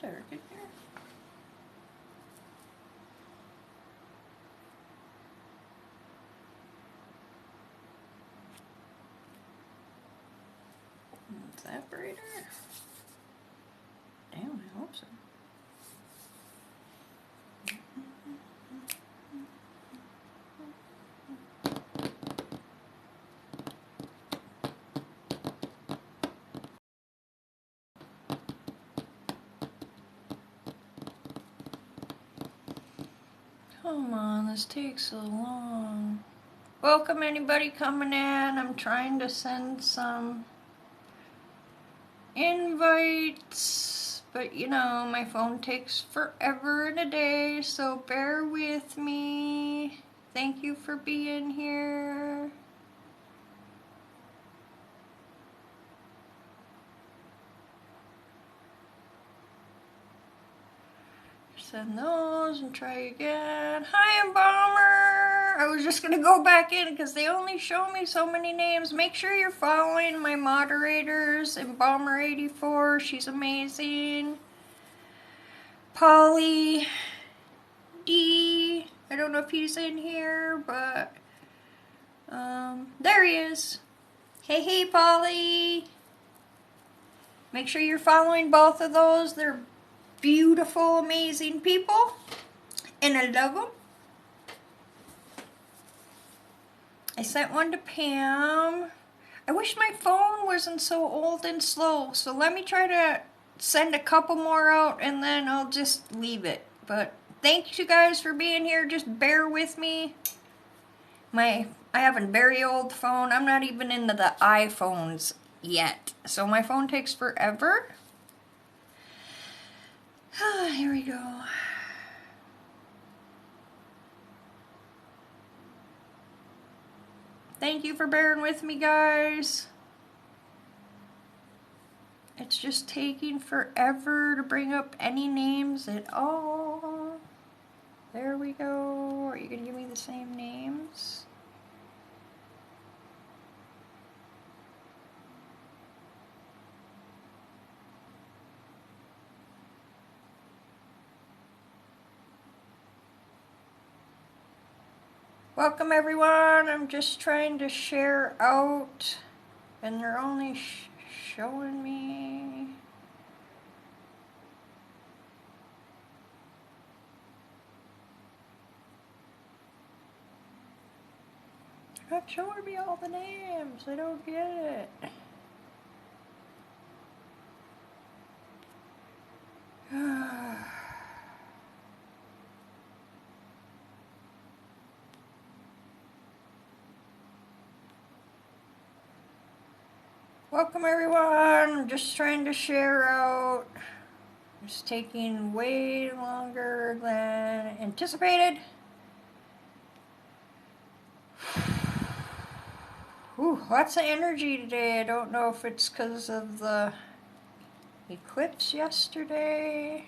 dark in here. Is that brighter? Damn, I hope so. Come on, this takes so long. Welcome anybody coming in. I'm trying to send some invites, but you know, my phone takes forever and a day, so bear with me. Thank you for being here. Send those and try again. Hi, Embalmer! I was just going to go back in because they only show me so many names. Make sure you're following my moderators. Embalmer84, she's amazing. Polly D, I don't know if he's in here, but there he is. Hey, hey, Polly. Make sure you're following both of those. They're beautiful, amazing people, and I love them. I sent one to Pam. I wish my phone wasn't so old and slow, so let me try to send a couple more out and then I'll just leave it. But thank you guys for being here. Just bear with me. I have a very old phone. I'm not even into the iPhones yet, so my phone takes forever. Here we go. Thank you for bearing with me, guys. It's just taking forever to bring up any names at all. There we go. Are you going to give me the same names? Welcome everyone. I'm just trying to share out and they're only showing me. They're not showing me all the names. I don't get it. Welcome everyone. I'm just trying to share out. It's taking way longer than anticipated. Ooh, lots of energy today. I don't know if it's because of the eclipse yesterday.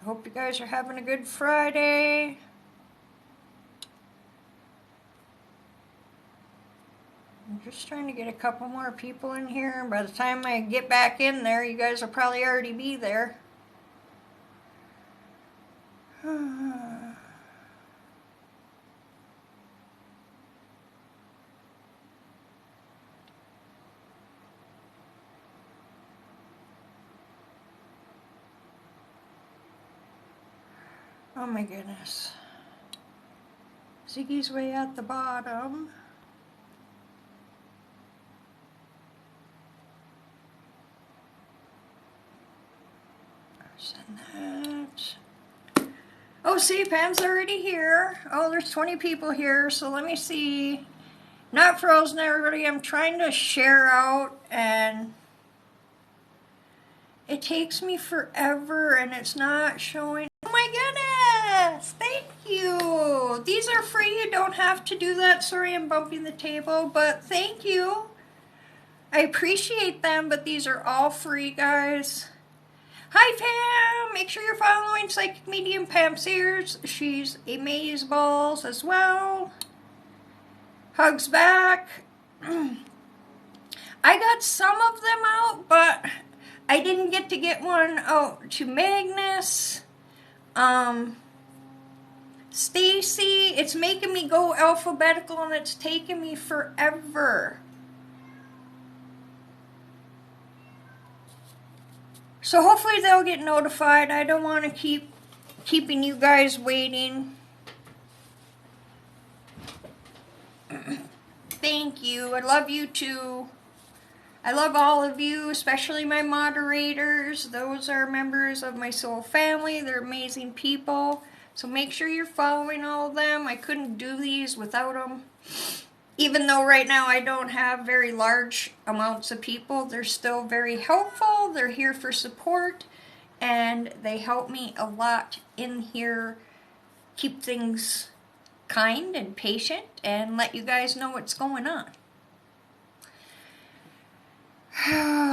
I hope you guys are having a good Friday. I'm just trying to get a couple more people in here. By the time I get back in there, you guys will probably already be there. Oh my goodness. Ziggy's way at the bottom. Send that. Oh, see, Pam's already here. Oh, there's 20 people here, so let me see. Not frozen, everybody. I'm trying to share out, and it takes me forever, and it's not showing. Oh my goodness! Thank you! These are free. You don't have to do that. Sorry, I'm bumping the table, but thank you. I appreciate them, but these are all free, guys. Hi, Pam! Make sure you're following Psychic Medium Pam Sears. She's amazeballs as well. Hugs back. I got some of them out, but I didn't get to get one out to Magnus. Stacy, it's making me go alphabetical and it's taking me forever. So hopefully they'll get notified. I don't want to keep keeping you guys waiting. Thank you. I love you too. I love all of you, especially my moderators. Those are members of my soul family. They're amazing people. So make sure you're following all of them. I couldn't do these without them. Even though right now I don't have very large amounts of people, they're still very helpful. They're here for support. And they help me a lot in here. Keep things kind and patient and let you guys know what's going on.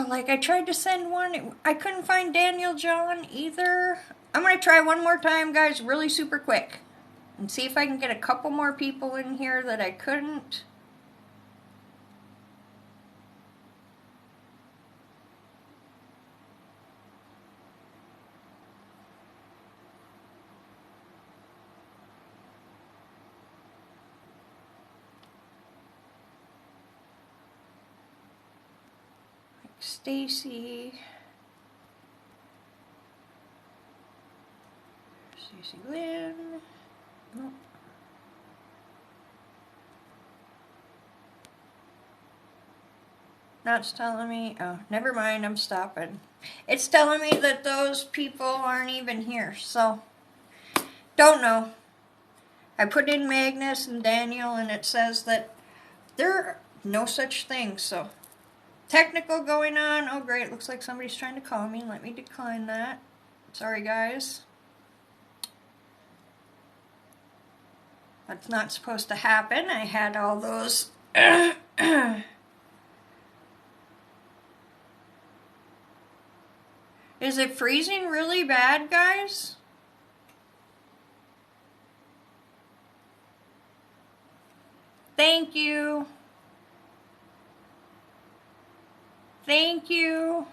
Like I tried to send one, I couldn't find Daniel John either. I'm going to try one more time, guys, really super quick. And see if I can get a couple more people in here that I couldn't. Stacy Lynn. Nope. Now it's telling me, oh, never mind, I'm stopping. It's telling me that those people aren't even here, so don't know. I put in Magnus and Daniel and it says that there are no such thing, so technical going on. Oh great, looks like somebody's trying to call me. Let me decline that. Sorry guys. That's not supposed to happen. I had all those Is it freezing really bad, guys? Thank you. Thank you.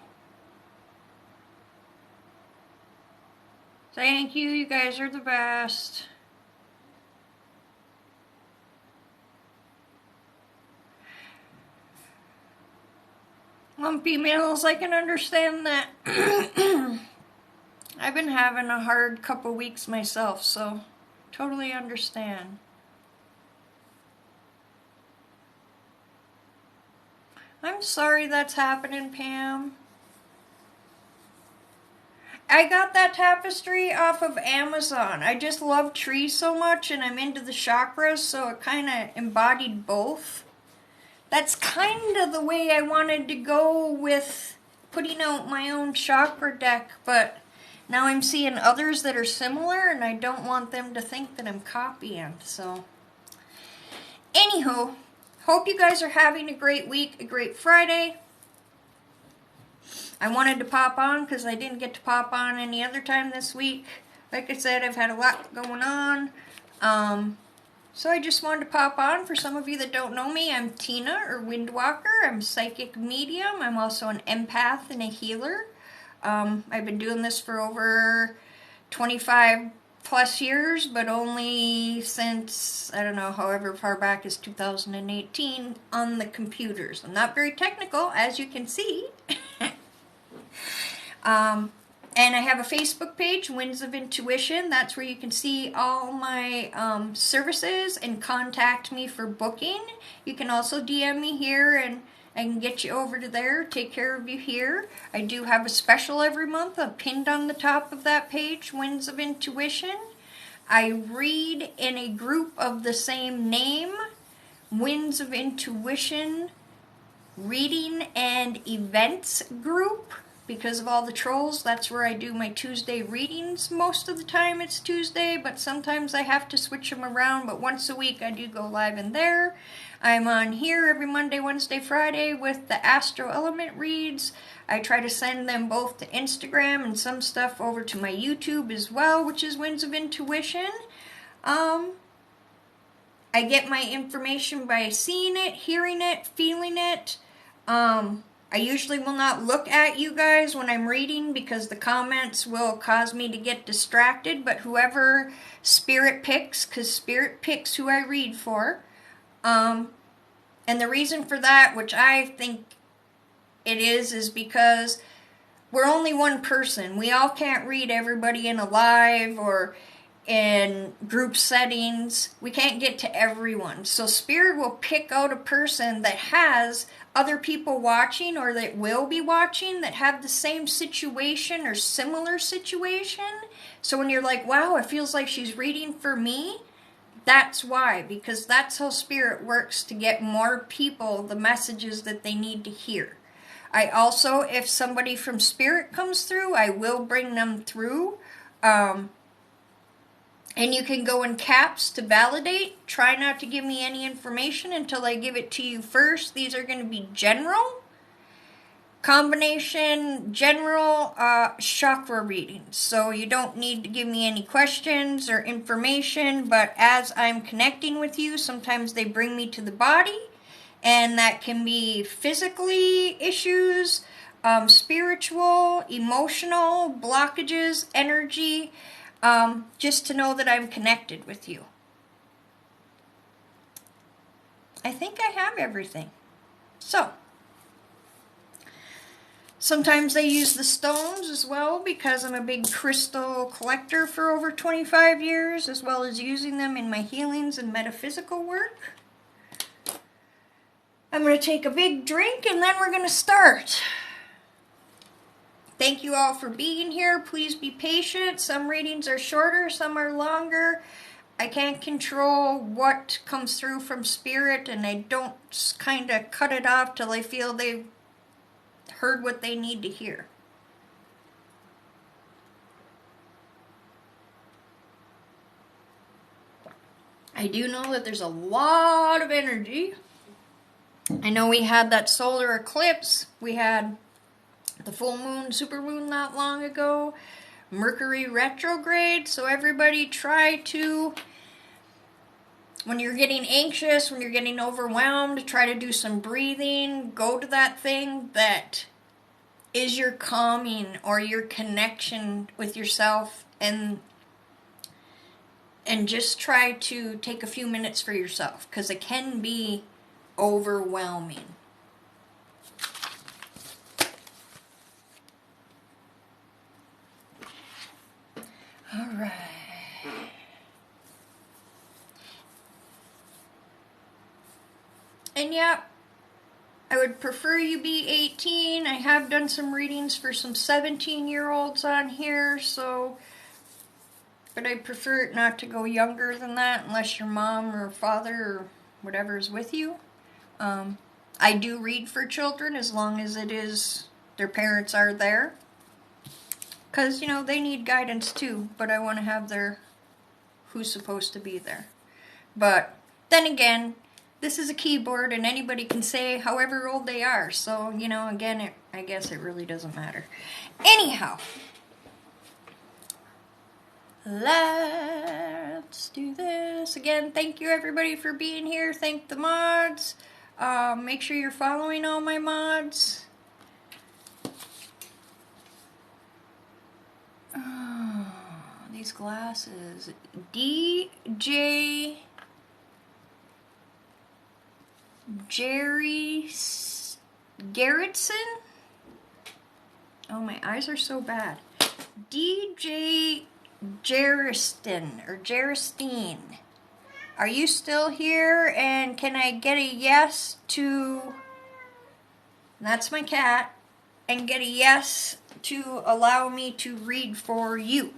Thank you. You guys are the best. Lumpy meals, I can understand that. I've been having a hard couple weeks myself, so totally understand. I'm sorry that's happening, Pam. I got that tapestry off of Amazon. I just love trees so much and I'm into the chakras, so it kind of embodied both. That's kind of the way I wanted to go with putting out my own chakra deck, but now I'm seeing others that are similar and I don't want them to think that I'm copying, so. Anywho, hope you guys are having a great week, a great Friday. I wanted to pop on because I didn't get to pop on any other time this week. Like I said, I've had a lot going on. So I just wanted to pop on. For some of you that don't know me, I'm Tina, or Windwalker. I'm a psychic medium. I'm also an empath and a healer. I've been doing this for over 25 plus years, but only since, I don't know, however far back as 2018 on the computers. I'm not very technical, as you can see. And I have a Facebook page, Winds of Intuition. That's where you can see all my services and contact me for booking. You can also DM me here and I can get you over to there, take care of you here. I do have a special every month pinned on the top of that page, Winds of Intuition. I read in a group of the same name, Winds of Intuition Reading and Events Group. Because of all the trolls, that's where I do my Tuesday readings. Most of the time it's Tuesday, but sometimes I have to switch them around. But once a week I do go live in there. I'm on here every Monday, Wednesday, Friday with the Astro Element reads. I try to send them both to Instagram and some stuff over to my YouTube as well, which is Winds of Intuition. I get my information by seeing it, hearing it, feeling it. I usually will not look at you guys when I'm reading because the comments will cause me to get distracted, but whoever Spirit picks, because Spirit picks who I read for. And the reason for that, which I think it is because we're only one person. We all can't read everybody in a live or in group settings. We can't get to everyone. So Spirit will pick out a person that has other people watching or that will be watching that have the same situation or similar situation. So when you're like, wow, it feels like she's reading for me, that's why, because that's how Spirit works to get more people the messages that they need to hear. I also, if somebody from Spirit comes through, I will bring them through. And you can go in caps to validate. Try not to give me any information until I give it to you first. These are going to be general, combination, general chakra readings. So you don't need to give me any questions or information, but as I'm connecting with you, sometimes they bring me to the body, and that can be physically issues, spiritual, emotional, blockages, energy, just to know that I'm connected with you. I think I have everything. So, sometimes I use the stones as well because I'm a big crystal collector for over 25 years, as well as using them in my healings and metaphysical work. I'm going to take a big drink and then we're going to start. Thank you all for being here. Please be patient. Some readings are shorter, some are longer. I can't control what comes through from Spirit, and I don't kind of cut it off till I feel they've heard what they need to hear. I do know that there's a lot of energy. I know we had that solar eclipse. We had the full moon, supermoon not long ago. Mercury retrograde. So everybody try to, when you're getting anxious, when you're getting overwhelmed, try to do some breathing. Go to that thing that is your calming or your connection with yourself, and just try to take a few minutes for yourself, because it can be overwhelming. All right. And yeah, I would prefer you be 18. I have done some readings for some 17-year-olds on here, so, but I prefer it not to go younger than that unless your mom or father or whatever is with you. I do read for children as long as it is their parents are there. Because, you know, they need guidance too, but I want to have their who's supposed to be there. But then again, this is a keyboard and anybody can say however old they are. So, you know, again, I guess it really doesn't matter. Anyhow, let's do this. Again, thank you everybody for being here. Thank the mods. Make sure you're following all my mods. Oh, these glasses. DJ Jerry Garrettson? Oh, my eyes are so bad. DJ Jerriston or Jeristine. Are you still here? And can I get a yes to... That's my cat. And get a yes to allow me to read for you.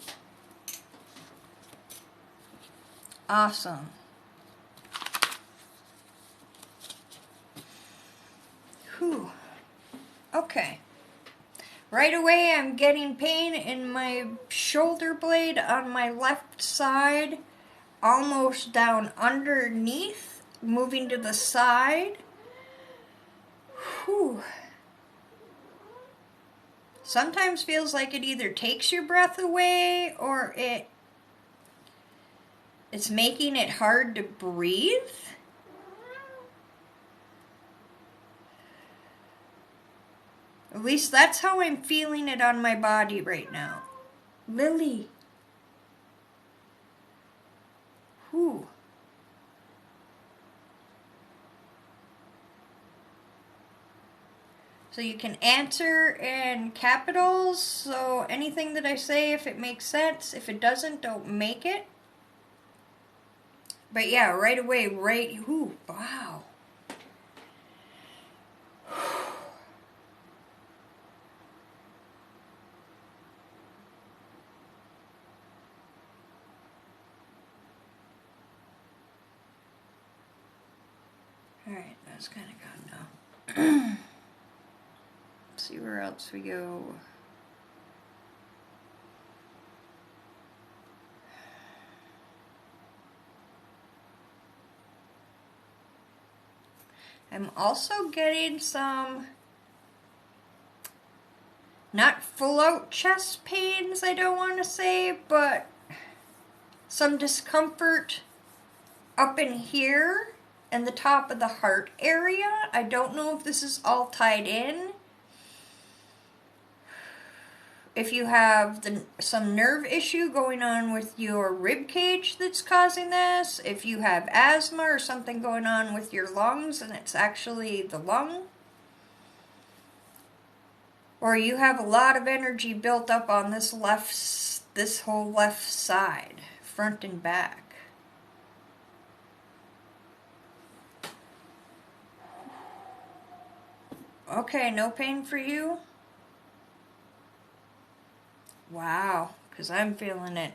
Awesome. Whew. Okay. Right away I'm getting pain in my shoulder blade on my left side, almost down underneath, moving to the side. Whew. Sometimes feels like it either takes your breath away or it It's making it hard to breathe. At least that's how I'm feeling it on my body right now. Lily. Whew. So you can answer in capitals, so anything that I say, if it makes sense, if it doesn't, don't make it. But yeah, right away, ooh, wow. Alright, that's kind of gone now. Let's see where else we go. I'm also getting some, not full out chest pains, I don't want to say, but some discomfort up in here and the top of the heart area. I don't know if this is all tied in. If you have some nerve issue going on with your rib cage that's causing this, if you have asthma or something going on with your lungs and it's actually the lung, or you have a lot of energy built up on this whole left side, front and back. Okay, no pain for you? Wow, because I'm feeling it.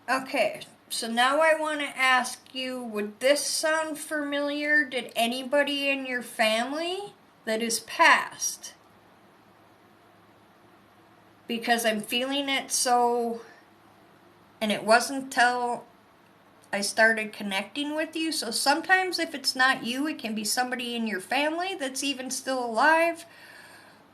Okay, so now I want to ask you, would this sound familiar? Did anybody in your family that is passed? Because I'm feeling it so, and it wasn't till I started connecting with you. So sometimes if it's not you, it can be somebody in your family that's even still alive.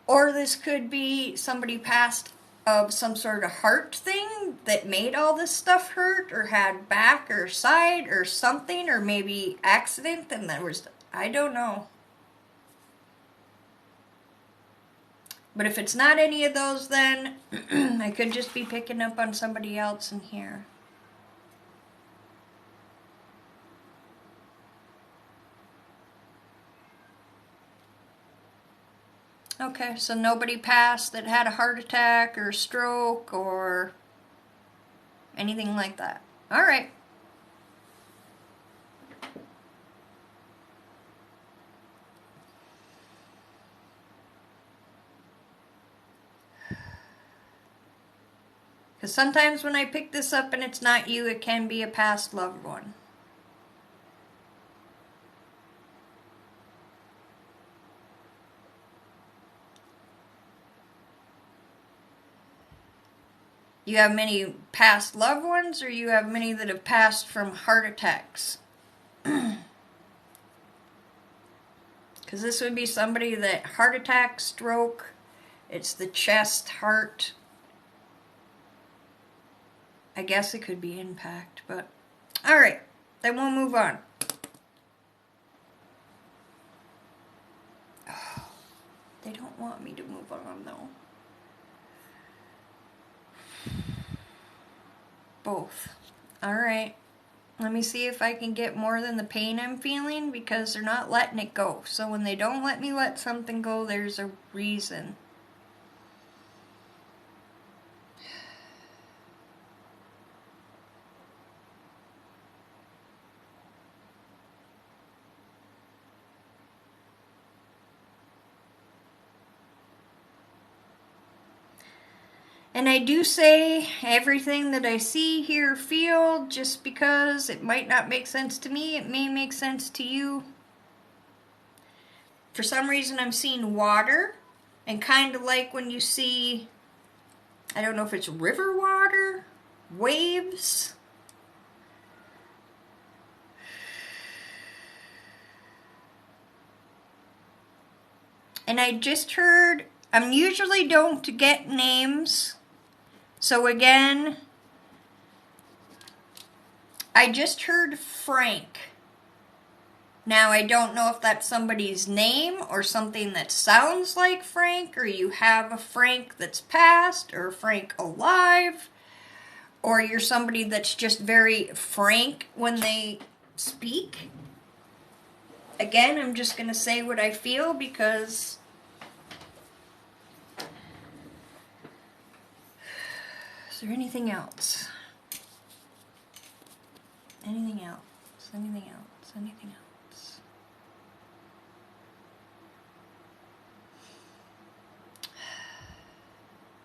Or this could be somebody passed of some sort of heart thing that made all this stuff hurt, or had back or side or something, or maybe accident and there was, I don't know. But if it's not any of those, then I could just be picking up on somebody else in here. Okay, so nobody passed that had a heart attack or stroke or anything like that. All right. Because sometimes when I pick this up and it's not you, it can be a past loved one. You have many past loved ones, or you have many that have passed from heart attacks? Because this would be somebody that heart attack, stroke, it's the chest, heart. I guess it could be impact, but alright, then we'll move on. Oh, they don't want me to move on though. Both. Alright, let me see if I can get more than the pain I'm feeling, because they're not letting it go. So when they don't let me let something go, there's a reason. And I do say everything that I see, hear, feel, just because it might not make sense to me, it may make sense to you. For some reason I'm seeing water, and kind of like when you see, I don't know if it's river water, waves. And I just heard, I usually don't get names. So again, I just heard Frank. Now, I don't know if that's somebody's name or something that sounds like Frank, or you have a Frank that's passed, or Frank alive, or you're somebody that's just very frank when they speak. Again, I'm just going to say what I feel because is there anything else? Anything else? Anything else? Anything else?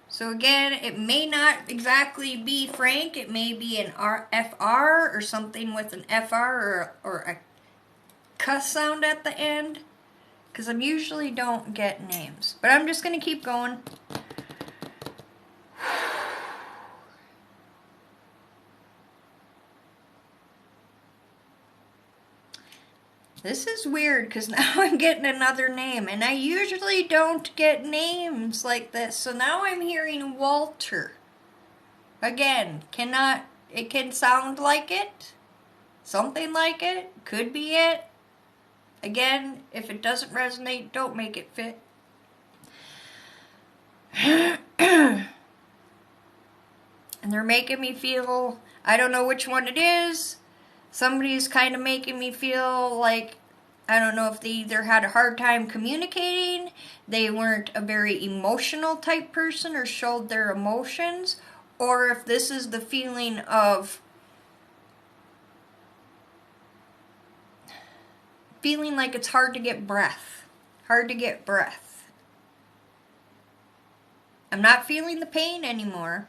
So again, it may not exactly be Frank. It may be an FR or something with an FR or a cuss sound at the end. Because I usually don't get names. But I'm just going to keep going. This is weird because now I'm getting another name. And I usually don't get names like this. So now I'm hearing Walter. Again, it can sound like it. Something like it. Could be it. Again, if it doesn't resonate, don't make it fit. And they're making me feel, I don't know which one it is. Somebody's kind of making me feel like, I don't know if they either had a hard time communicating, they weren't a very emotional type person or showed their emotions, or if this is the feeling of feeling like it's hard to get breath. Hard to get breath. I'm not feeling the pain anymore.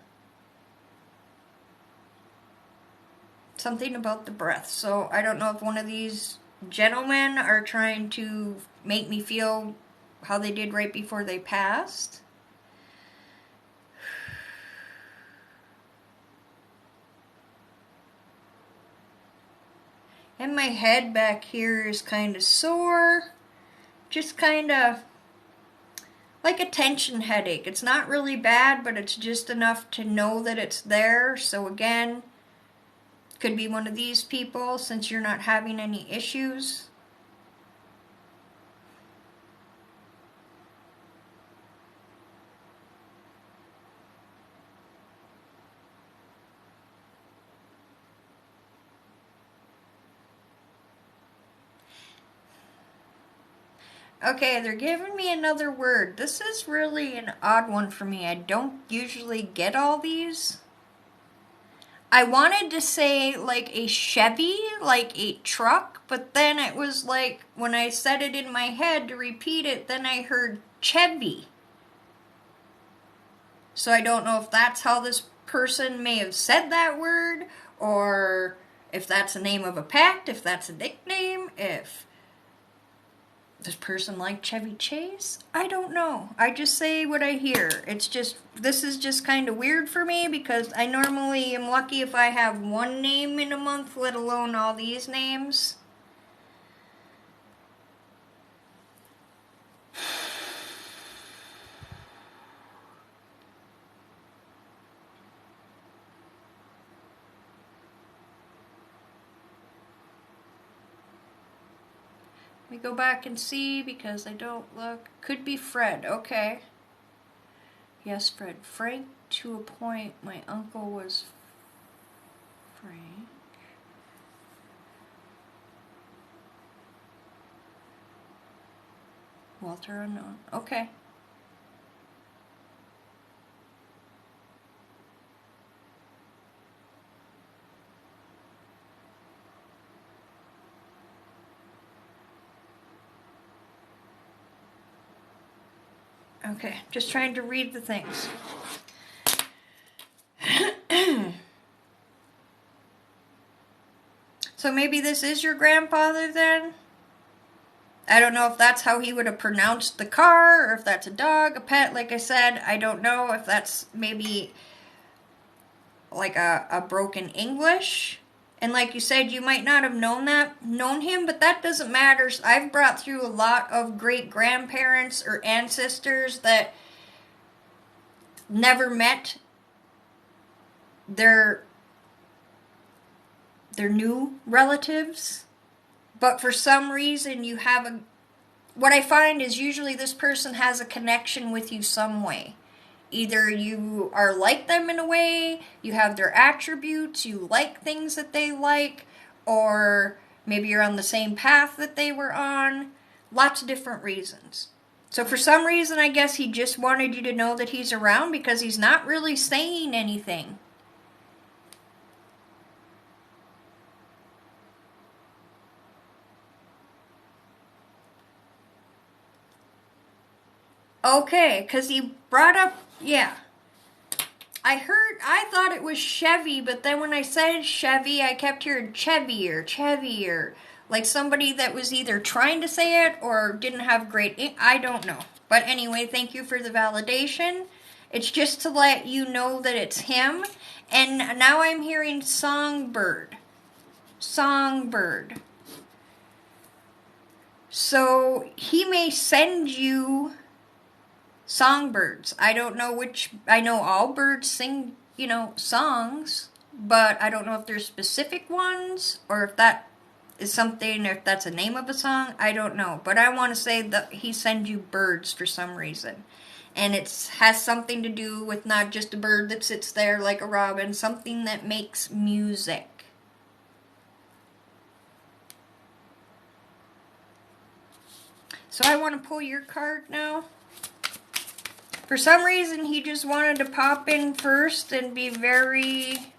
Something about the breath. So I don't know if one of these gentlemen are trying to make me feel how they did right before they passed. And my head back here is kind of sore. Just kind of like a tension headache. It's not really bad, but it's just enough to know that it's there. So again, could be one of these people since you're not having any issues. Okay, they're giving me another word. This is really an odd one for me. I don't usually get all these. I wanted to say like a Chevy, like a truck, but then it was like when I said it in my head to repeat it, then I heard Chevy. So I don't know if that's how this person may have said that word, or if that's the name of a pet, if that's a nickname, if this person liked Chevy Chase? I don't know. I just say what I hear. It's just, this is just kind of weird for me because I normally am lucky if I have one name in a month, let alone all these names. Let me go back and see because I don't look. Could be Fred. Okay. Yes, Fred. Frank to a point. My uncle was Frank. Walter unknown. Okay. Okay, just trying to read the things. So maybe this is your grandfather then? I don't know if that's how he would have pronounced the car, or if that's a dog, a pet, like I said. I don't know if that's maybe like a broken English, And like you said, you might not have known him, but that doesn't matter. I've brought through a lot of great grandparents or ancestors that never met their new relatives, but for some reason you have a, what I find is usually this person has a connection with you some way. Either you are like them in a way, you have their attributes, you like things that they like, or maybe you're on the same path that they were on. Lots of different reasons. So for some reason, I guess he just wanted you to know that he's around because he's not really saying anything. Okay, because he brought up, yeah. I thought it was Chevy, but then when I said Chevy, I kept hearing Chevier. Like somebody that was either trying to say it or didn't have great, I don't know. But anyway, thank you for the validation. It's just to let you know that it's him. And now I'm hearing songbird. Songbird. So he may send you songbirds. I don't know which, I know all birds sing, songs, but I don't know if there's specific ones or if that is something, if that's a name of a song, I don't know. But I want to say that he sends you birds for some reason. And it has something to do with not just a bird that sits there like a robin, something that makes music. So I want to pull your card now. For some reason, he just wanted to pop in first and be very...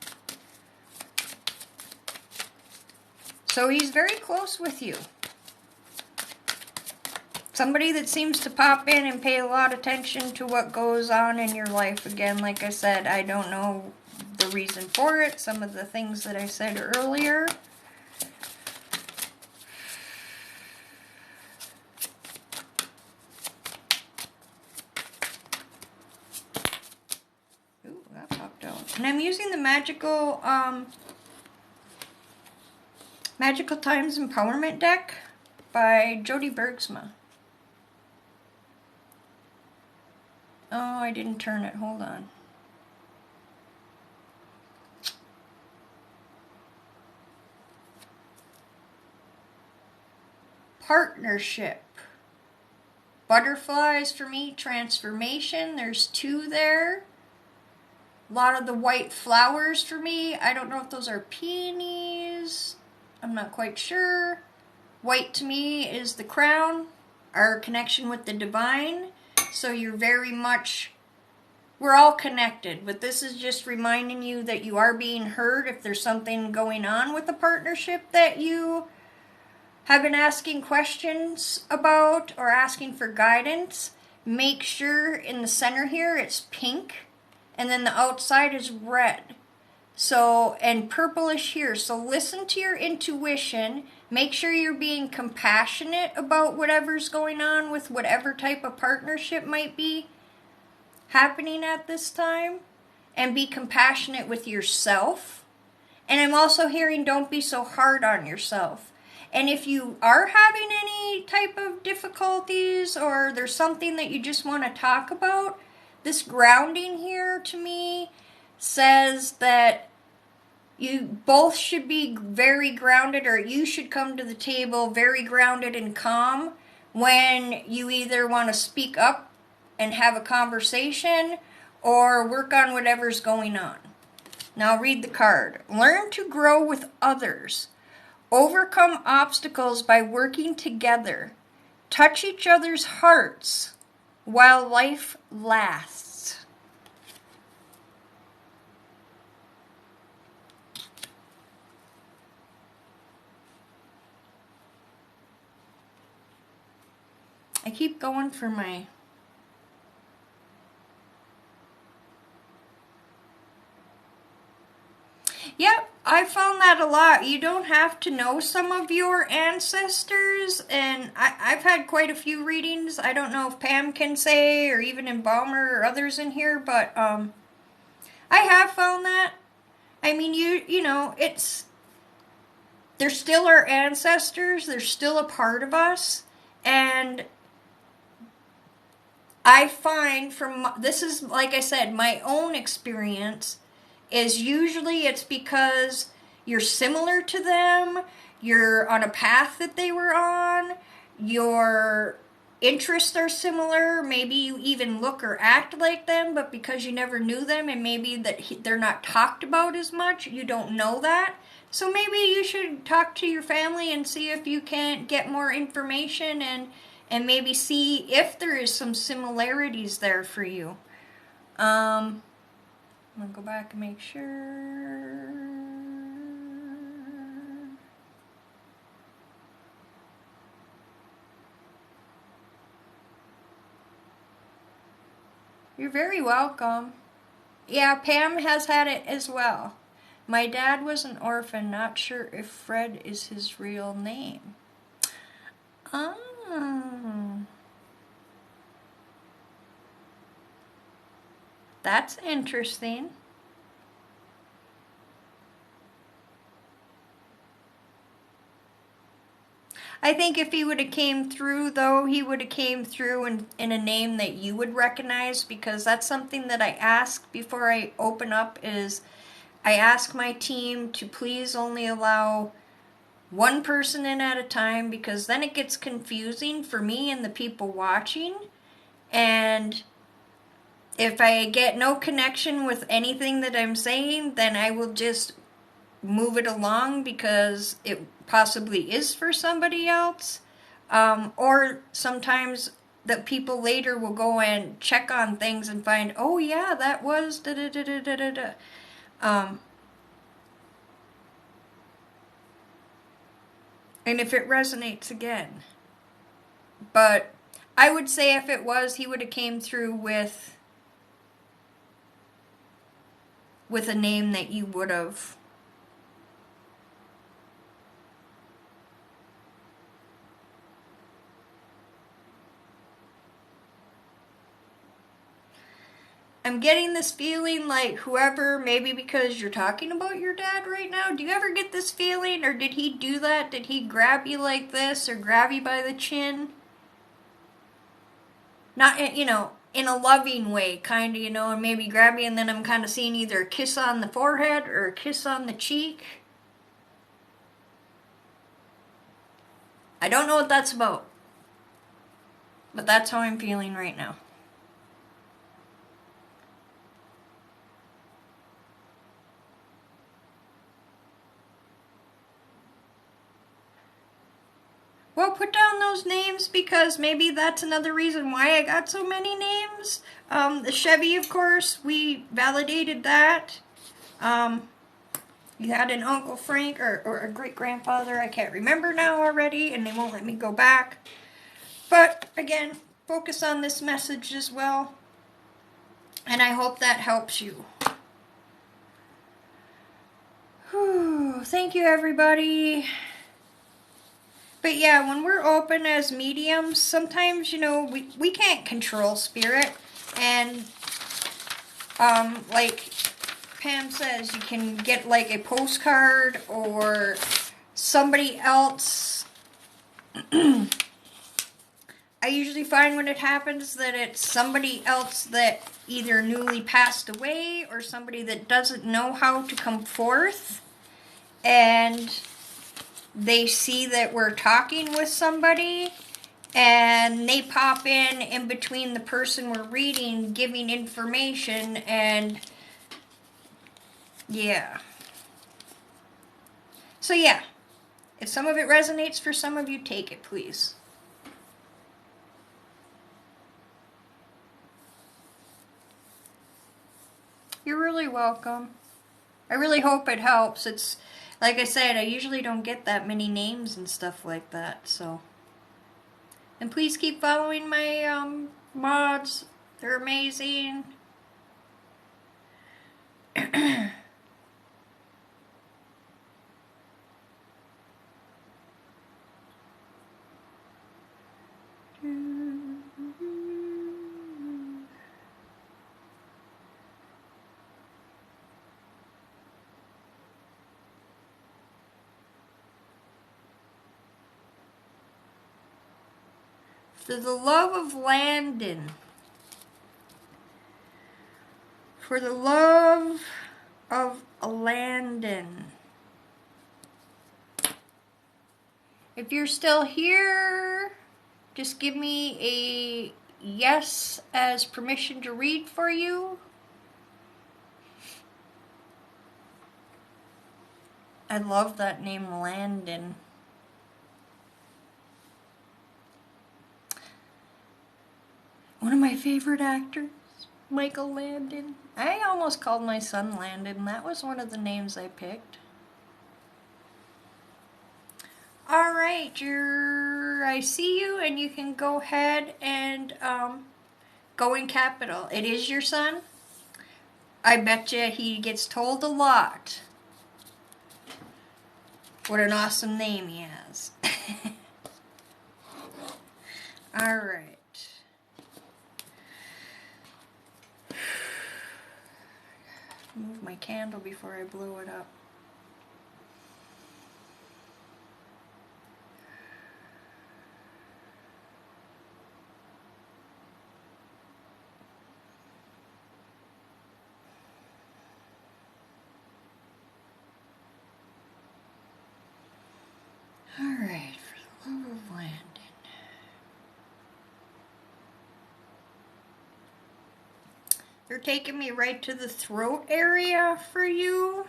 So he's very close with you. Somebody that seems to pop in and pay a lot of attention to what goes on in your life. Again, like I said, I don't know the reason for it. Some of the things that I said earlier. Ooh, that popped out. And I'm using the Magical Times Empowerment deck by Jody Bergsma. Oh, I didn't turn it. Hold on. Partnership. Butterflies for me, transformation. There's 2 there. A lot of the white flowers for me. I don't know if those are peonies. I'm not quite sure. White to me is the crown, our connection with the divine. So you're very much, we're all connected, but this is just reminding you that you are being heard. If there's something going on with the partnership that you have been asking questions about or asking for guidance, make sure in the center here it's pink and then the outside is red. So, and purplish here. So listen to your intuition. Make sure you're being compassionate about whatever's going on with whatever type of partnership might be happening at this time. And be compassionate with yourself. And I'm also hearing don't be so hard on yourself. And if you are having any type of difficulties or there's something that you just want to talk about, this grounding here to me says that you both should be very grounded, or you should come to the table very grounded and calm when you either want to speak up and have a conversation or work on whatever's going on. Now read the card. Learn to grow with others. Overcome obstacles by working together. Touch each other's hearts while life lasts. I keep going for my... Yep, I found that a lot. You don't have to know some of your ancestors, and I've had quite a few readings. I don't know if Pam can say, or even Embalmer or others in here, but I have found that. I mean, you know, it's they're still our ancestors. They're still a part of us. And I find this is, like I said, my own experience, is usually it's because you're similar to them, you're on a path that they were on, your interests are similar, maybe you even look or act like them, but because you never knew them and maybe that they're not talked about as much, you don't know that. So maybe you should talk to your family and see if you can get more information and maybe see if there is some similarities there for you. I'm going to go back and make sure. You're very welcome. Yeah, Pam has had it as well. My dad was an orphan, not sure if Fred is his real name. Oh. That's interesting. I think if he would have came through, though, he would have came through in a name that you would recognize, because that's something that I ask before I open up, is I ask my team to please only allow one person in at a time, because then it gets confusing for me and the people watching. And if I get no connection with anything that I'm saying, then I will just move it along because it possibly is for somebody else. Or sometimes the people later will go and check on things and find, oh yeah, that was da da da da da da da. And if it resonates again. But I would say if it was, he would have came through with a name that you would have. I'm getting this feeling like whoever, maybe because you're talking about your dad right now, do you ever get this feeling, or did he do that? Did he grab you like this, or grab you by the chin? Not, in a loving way, kind of, and maybe grab you, and then I'm kind of seeing either a kiss on the forehead or a kiss on the cheek. I don't know what that's about, but that's how I'm feeling right now. Well, put down those names, because maybe that's another reason why I got so many names. The Chevy, of course, we validated that. You had an Uncle Frank or a great-grandfather, I can't remember now already, and they won't let me go back. But, again, focus on this message as well. And I hope that helps you. Whew, thank you, everybody. But yeah, when we're open as mediums, sometimes, we can't control spirit. And, like Pam says, you can get like a postcard or somebody else. I usually find when it happens that it's somebody else that either newly passed away or somebody that doesn't know how to come forth. And they see that we're talking with somebody, and they pop in between the person we're reading, giving information, and yeah. So yeah, if some of it resonates for some of you, take it, please. You're really welcome. I really hope it helps. It's, like I said, I usually don't get that many names and stuff like that, so. And please keep following my mods. They're amazing. For the love of Landon. For the love of Landon. If you're still here, just give me a yes as permission to read for you. I love that name, Landon. One of my favorite actors, Michael Landon. I almost called my son Landon. That was one of the names I picked. All right, I see you, and you can go ahead and go in capital. It is your son. I bet you he gets told a lot. What an awesome name he has. All right. Move my candle before I blow it up. All right, for the love of Landon. They're taking me right to the throat area for you.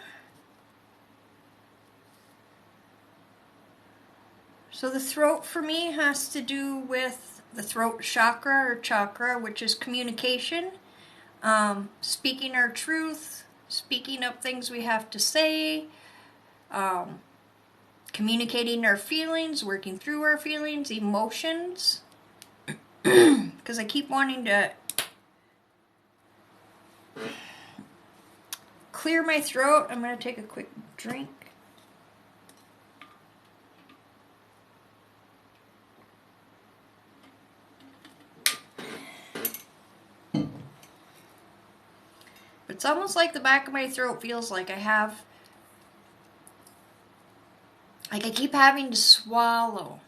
So the throat for me has to do with the throat chakra, which is communication, speaking our truth, speaking up things we have to say, communicating our feelings, working through our feelings, emotions. Because I keep wanting to clear my throat. I'm going to take a quick drink. But it's almost like the back of my throat feels like I keep having to swallow.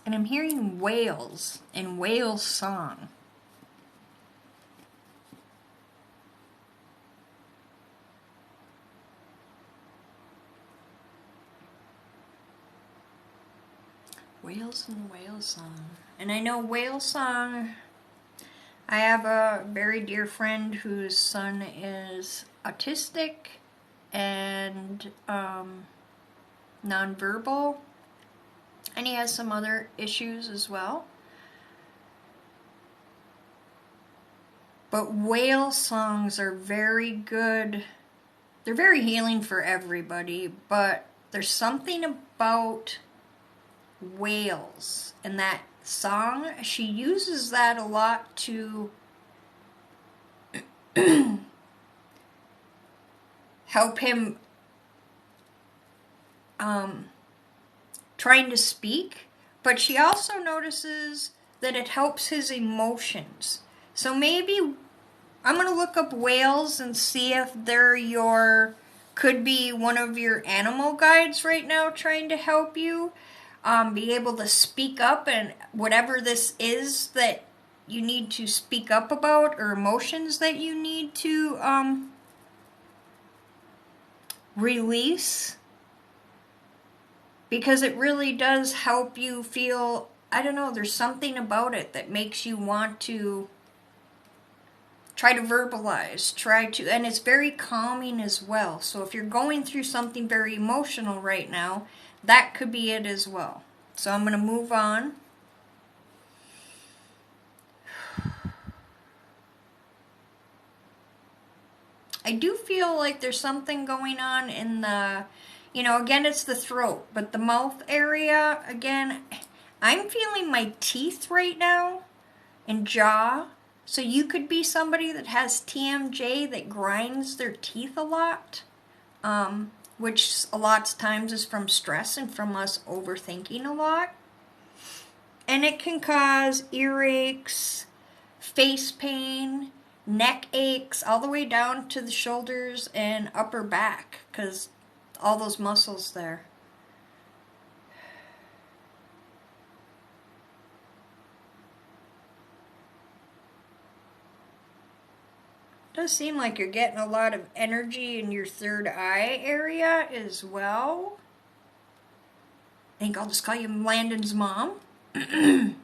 And I'm hearing whales and whale song. Whales and whale song. And I know whale song, I have a very dear friend whose son is autistic and nonverbal. And he has some other issues as well. But whale songs are very good. They're very healing for everybody, but there's something about whales in that song. She uses that a lot to help him trying to speak, but she also notices that it helps his emotions. So maybe I'm going to look up whales and see if they're could be one of your animal guides right now trying to help you be able to speak up, and whatever this is that you need to speak up about, or emotions that you need to release. Because it really does help you feel, I don't know, there's something about it that makes you want to try to verbalize, and it's very calming as well. So if you're going through something very emotional right now, that could be it as well. So I'm going to move on. I do feel like there's something going on in the, again, it's the throat, but the mouth area, again, I'm feeling my teeth right now and jaw. So you could be somebody that has TMJ that grinds their teeth a lot, which a lot of times is from stress and from us overthinking a lot. And it can cause earaches, face pain, neck aches, all the way down to the shoulders and upper back, because all those muscles there. Does seem like you're getting a lot of energy in your third eye area as well. I think I'll just call you Landon's mom. And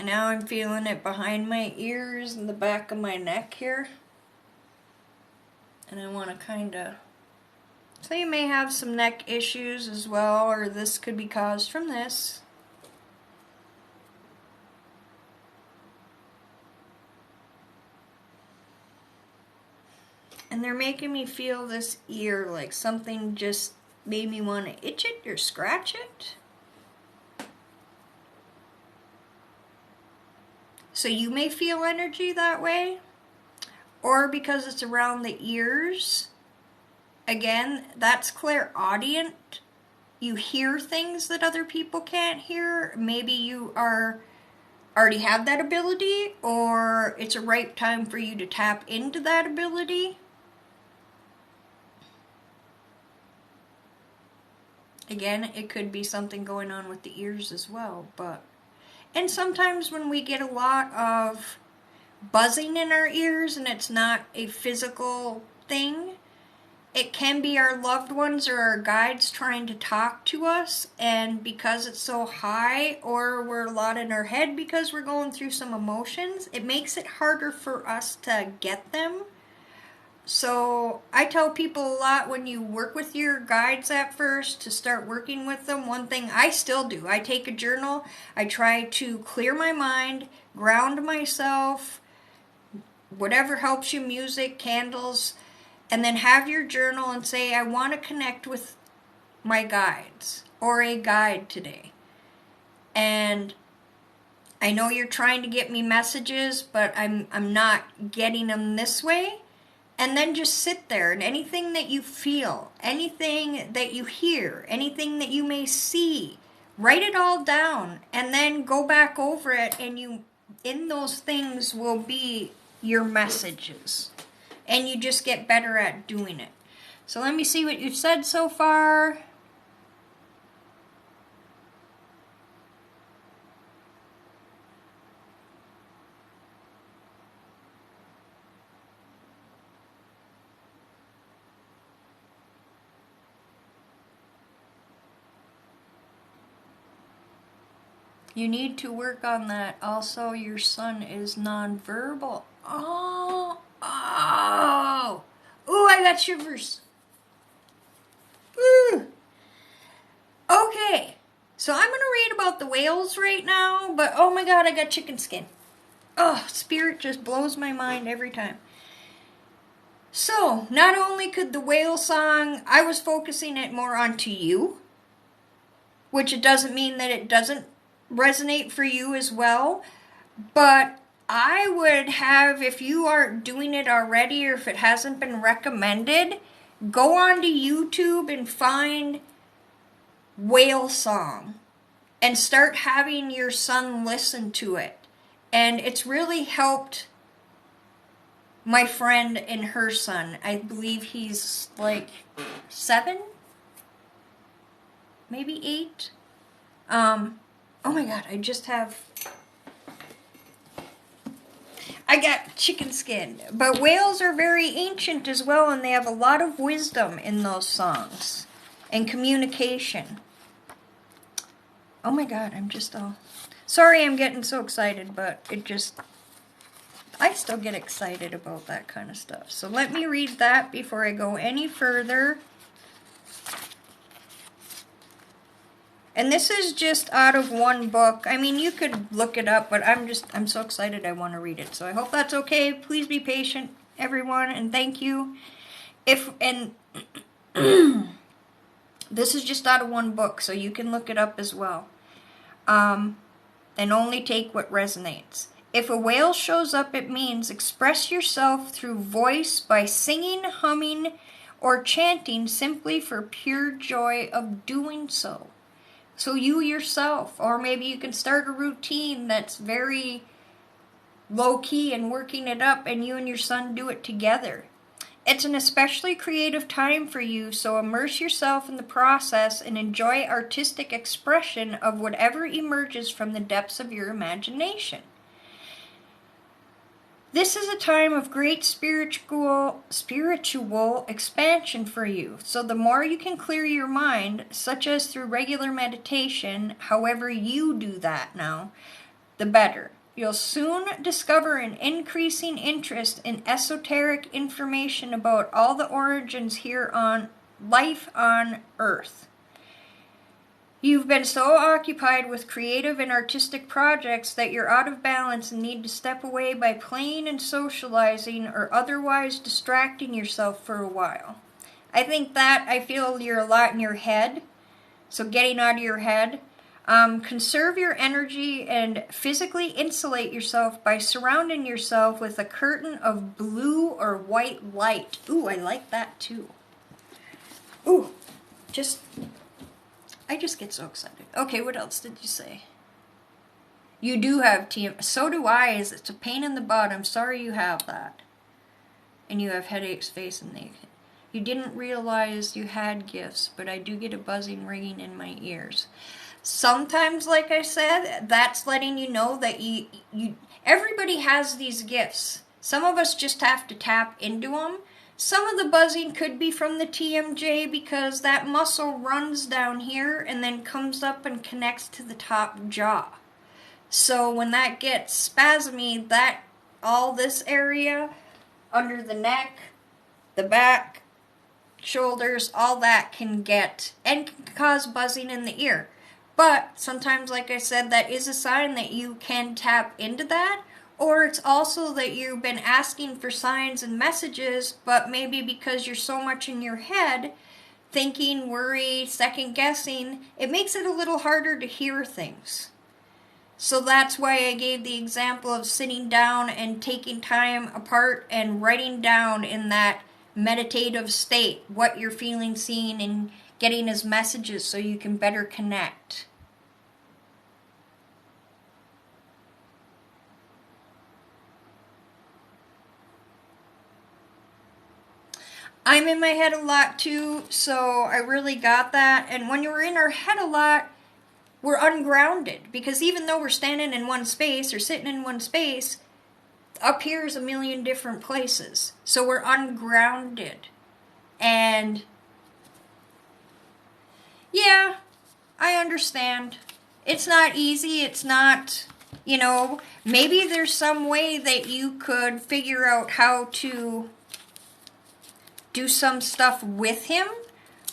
now I'm feeling it behind my ears and the back of my neck here. And I want to kind of... So you may have some neck issues as well, or this could be caused from this. And they're making me feel this ear like something just made me want to itch it or scratch it. So you may feel energy that way. Or because it's around the ears. Again, that's clairaudient. You hear things that other people can't hear. Maybe you already have that ability, or it's a right time for you to tap into that ability. Again, it could be something going on with the ears as well, and sometimes when we get a lot of buzzing in our ears and it's not a physical thing, it can be our loved ones or our guides trying to talk to us, and because it's so high, or we're a lot in our head because we're going through some emotions, it makes it harder for us to get them. So I tell people a lot, when you work with your guides at first, to start working with them. One thing I still do, I take a journal, I try to clear my mind, ground myself, whatever helps you, music, candles, and then have your journal and say, I want to connect with my guides or a guide today. And I know you're trying to get me messages, but I'm not getting them this way. And then just sit there, and anything that you feel, anything that you hear, anything that you may see, write it all down, and then go back over it, and in those things will be your messages. And you just get better at doing it. So let me see what you've said so far. You need to work on that. Also, your son is nonverbal. Oh, I got shivers. Ooh. Okay, so I'm going to read about the whales right now, but oh my god, I got chicken skin. Oh, spirit just blows my mind every time. So, not only could the whale song, I was focusing it more onto you, which it doesn't mean that it doesn't resonate for you as well, but I would have, if you aren't doing it already or if it hasn't been recommended, go on to YouTube and find whale song and start having your son listen to it. And it's really helped my friend and her son. I believe he's like 7, maybe 8. Oh my god, I got chicken skin. But whales are very ancient as well, and they have a lot of wisdom in those songs and communication. Oh my god, I'm just all... Sorry I'm getting so excited, but I still get excited about that kind of stuff. So let me read that before I go any further. And this is just out of one book. I mean, you could look it up, but I'm so excited I want to read it. So I hope that's okay. Please be patient, everyone, and thank you. This is just out of one book, so you can look it up as well. And only take what resonates. If a whale shows up, it means express yourself through voice by singing, humming, or chanting simply for pure joy of doing so. So you yourself, or maybe you can start a routine that's very low-key and working it up, and you and your son do it together. It's an especially creative time for you, so immerse yourself in the process and enjoy artistic expression of whatever emerges from the depths of your imagination. This is a time of great spiritual expansion for you. So the more you can clear your mind, such as through regular meditation, however you do that now, the better. You'll soon discover an increasing interest in esoteric information about all the origins here on life on Earth. You've been so occupied with creative and artistic projects that you're out of balance and need to step away by playing and socializing or otherwise distracting yourself for a while. I feel you're a lot in your head, so getting out of your head. Conserve your energy and physically insulate yourself by surrounding yourself with a curtain of blue or white light. Ooh, I like that too. Ooh, I just get so excited. Okay, what else did you say? You do have TM. So do I. It's a pain in the butt. I'm sorry you have that. And you have headaches, face and neck. You didn't realize you had gifts, but I do get a buzzing, ringing in my ears. Sometimes, like I said, that's letting you know that everybody has these gifts. Some of us just have to tap into them. Some of the buzzing could be from the TMJ because that muscle runs down here and then comes up and connects to the top jaw. So when that gets spasmy, all this area under the neck, the back, shoulders, all that can get and can cause buzzing in the ear. But sometimes, like I said, that is a sign that you can tap into that. Or it's also that you've been asking for signs and messages, but maybe because you're so much in your head, thinking, worry, second guessing, it makes it a little harder to hear things. So that's why I gave the example of sitting down and taking time apart and writing down in that meditative state what you're feeling, seeing, and getting as messages so you can better connect. I'm in my head a lot too, so I really got that. And when we're in our head a lot, we're ungrounded. Because even though we're standing in one space or sitting in one space, up here is a million different places. So we're ungrounded. And yeah, I understand. It's not easy. It's not, maybe there's some way that you could figure out how to do some stuff with him,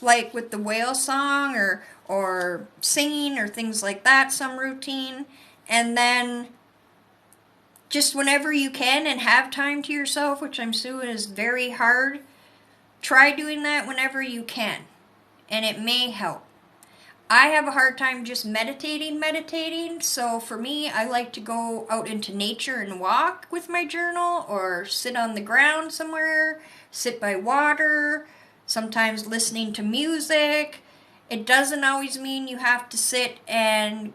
like with the whale song or singing or things like that, some routine, and then just whenever you can and have time to yourself, which I'm assuming is very hard, try doing that whenever you can, and it may help. I have a hard time just meditating, so for me, I like to go out into nature and walk with my journal, or sit on the ground somewhere, sit by water, sometimes listening to music. It doesn't always mean you have to sit and,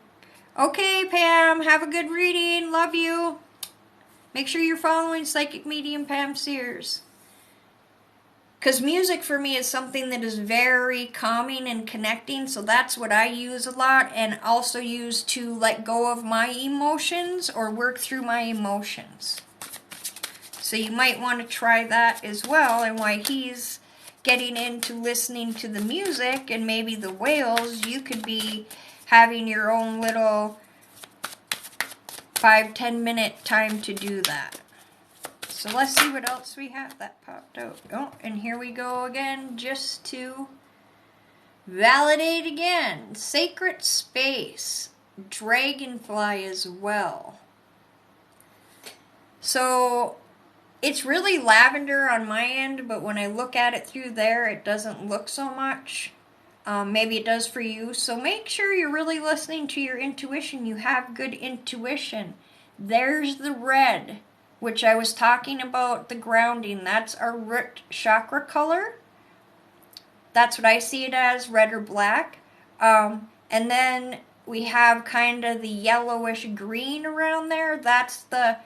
okay, Pam, have a good reading, love you. Make sure you're following Psychic Medium Pam Sears. Because music for me is something that is very calming and connecting, so that's what I use a lot, and also use to let go of my emotions or work through my emotions. So you might want to try that as well, and while he's getting into listening to the music and maybe the whales, you could be having your own little 5-10 minute time to do that. So let's see what else we have that popped out. Oh, and here we go again, just to validate again. Sacred space, dragonfly as well. So it's really lavender on my end, but when I look at it through there, it doesn't look so much. Maybe it does for you. So make sure you're really listening to your intuition. You have good intuition. There's the red, which I was talking about, the grounding. That's our root chakra color. That's what I see it as, red or black. And then we have kind of the yellowish green around there. That's the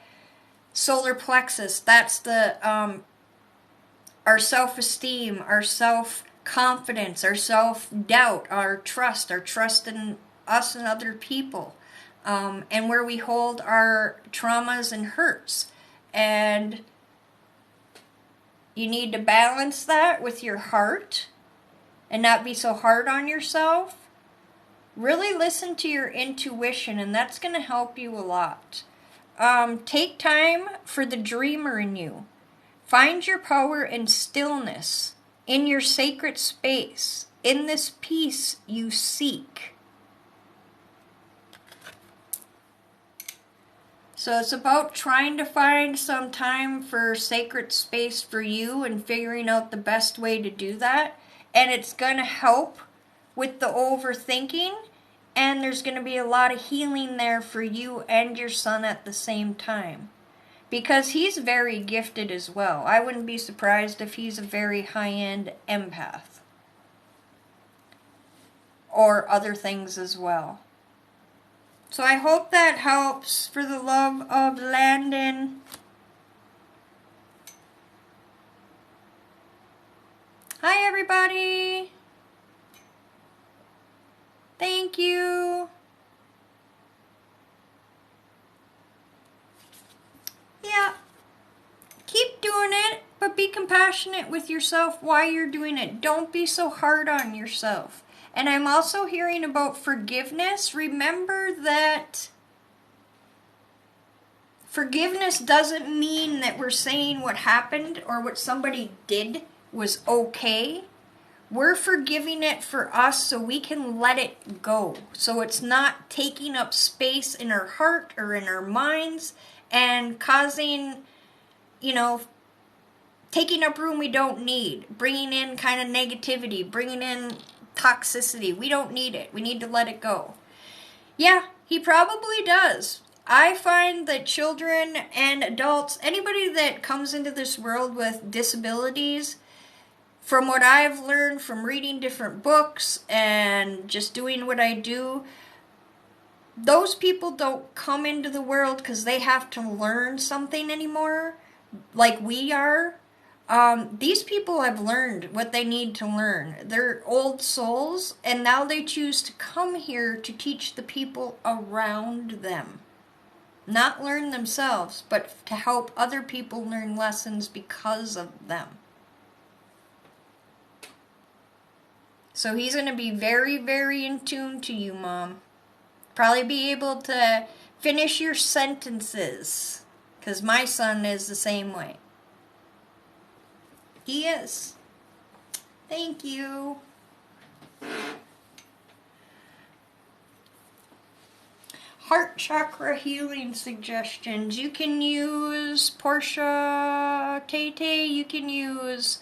solar plexus. That's the our self-esteem, our self-confidence, our self-doubt, our trust in us and other people, and where we hold our traumas and hurts. And you need to balance that with your heart and not be so hard on yourself. Really listen to your intuition, and that's going to help you a lot. Take time for the dreamer in you. Find your power in stillness, in your sacred space, in this peace you seek. So it's about trying to find some time for sacred space for you and figuring out the best way to do that. And it's going to help with the overthinking. And there's going to be a lot of healing there for you and your son at the same time. Because he's very gifted as well. I wouldn't be surprised if he's a very high-end empath. Or other things as well. So I hope that helps for the love of Landon. Hi everybody. Thank you. Yeah. Keep doing it, but be compassionate with yourself while you're doing it. Don't be so hard on yourself. And I'm also hearing about forgiveness. Remember that forgiveness doesn't mean that we're saying what happened or what somebody did was okay. We're forgiving it for us so we can let it go. So it's not taking up space in our heart or in our minds and causing, taking up room we don't need, bringing in kind of negativity, bringing in toxicity. We don't need it. We need to let it go. Yeah, he probably does. I find that children and adults, anybody that comes into this world with disabilities, from what I've learned from reading different books and just doing what I do, those people don't come into the world because they have to learn something anymore, like we are. These people have learned what they need to learn. They're old souls, and now they choose to come here to teach the people around them. Not learn themselves, but to help other people learn lessons because of them. So he's going to be very, very in tune to you, Mom. Probably be able to finish your sentences, because my son is the same way. He is. Thank you. Heart chakra healing suggestions. You can use Portia Tay. You can use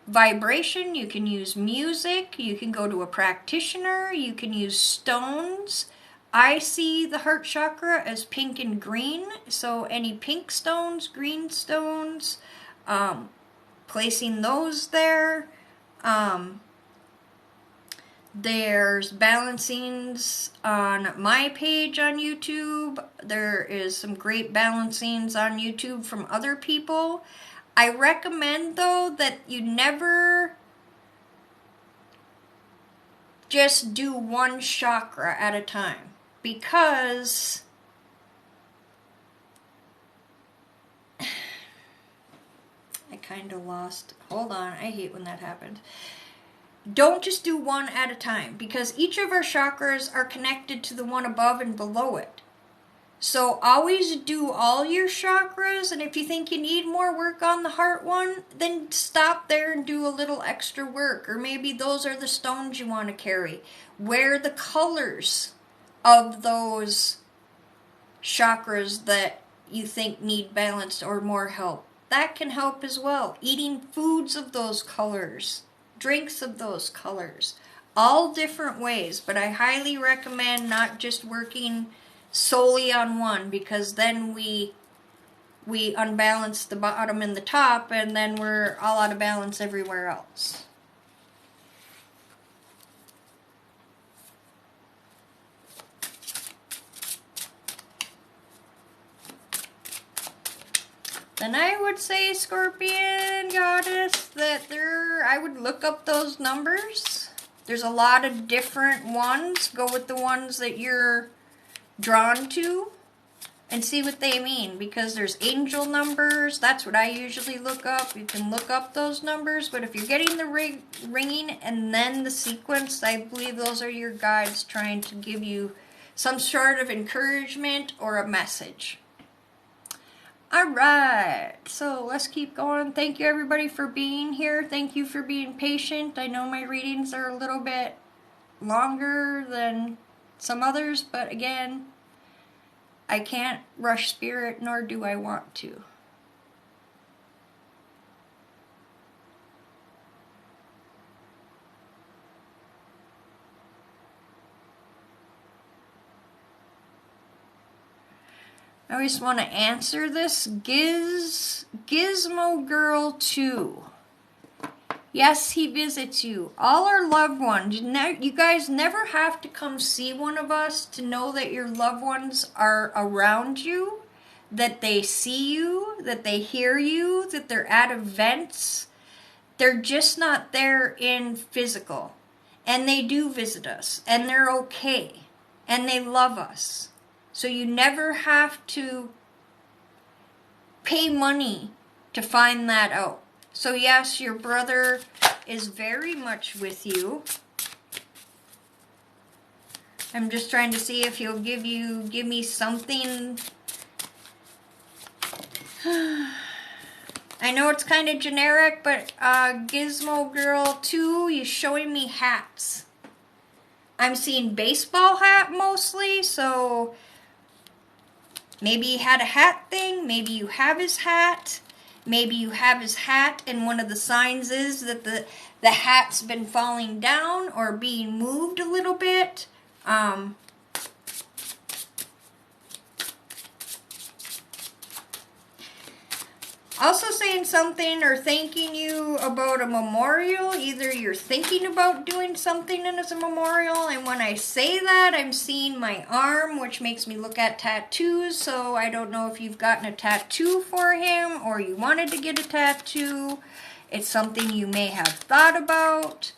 vibration. You can use music. You can go to a practitioner. You can use stones. I see the heart chakra as pink and green. So any pink stones, green stones, placing those there. There's balancings on my page on YouTube. There is some great balancings on YouTube from other people. I recommend, though, that you never just do one chakra at a time, because I kind of lost. Hold on, I hate when that happens. Don't just do one at a time, because each of our chakras are connected to the one above and below it. So always do all your chakras, and if you think you need more work on the heart one, then stop there and do a little extra work. Or maybe those are the stones you want to carry. Wear the colors of those chakras that you think need balance or more help. That can help as well. Eating foods of those colors, drinks of those colors, all different ways. But I highly recommend not just working solely on one, because then we unbalance the bottom and the top, and then we're all out of balance everywhere else. then I would say, Scorpion Goddess, that I would look up those numbers. There's a lot of different ones. Go with the ones that you're drawn to and see what they mean, because there's angel numbers. That's what I usually look up. You can look up those numbers, but if you're getting the ringing and then the sequence, I believe those are your guides trying to give you some sort of encouragement or a message. Alright, so let's keep going. Thank you everybody for being here. Thank you for being patient. I know my readings are a little bit longer than some others, but again, I can't rush spirit, nor do I want to. I just want to answer this. Gizmo Girl 2. Yes, he visits you. All our loved ones. You guys never have to come see one of us to know that your loved ones are around you, that they see you, that they hear you, that they're at events. They're just not there in physical. And they do visit us. And they're okay. And they love us. So you never have to pay money to find that out. So yes, your brother is very much with you. I'm just trying to see if he'll give me something. I know it's kind of generic, but Gizmo Girl 2, he's showing me hats. I'm seeing baseball hat mostly, so maybe he had a hat thing, maybe you have his hat. Maybe you have his hat and one of the signs is that the hat's been falling down or being moved a little bit. Also saying something or thanking you about a memorial. Either you're thinking about doing something as a memorial, and when I say that, I'm seeing my arm, which makes me look at tattoos. So I don't know if you've gotten a tattoo for him or you wanted to get a tattoo. It's something you may have thought about.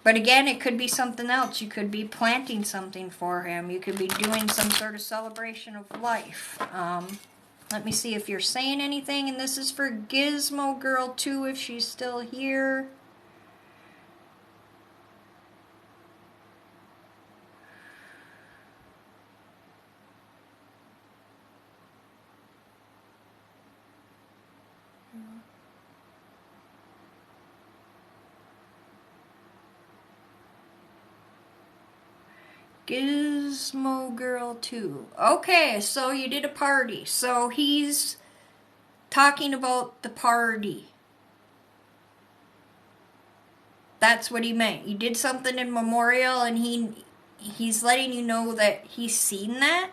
But again, it could be something else. You could be planting something for him. You could be doing some sort of celebration of life. Let me see if you're saying anything. And this is for Gizmo Girl 2 if she's still here. Gizmo Girl 2. Okay, so you did a party. So he's talking about the party. That's what he meant. You did something in memorial and he's letting you know that he's seen that.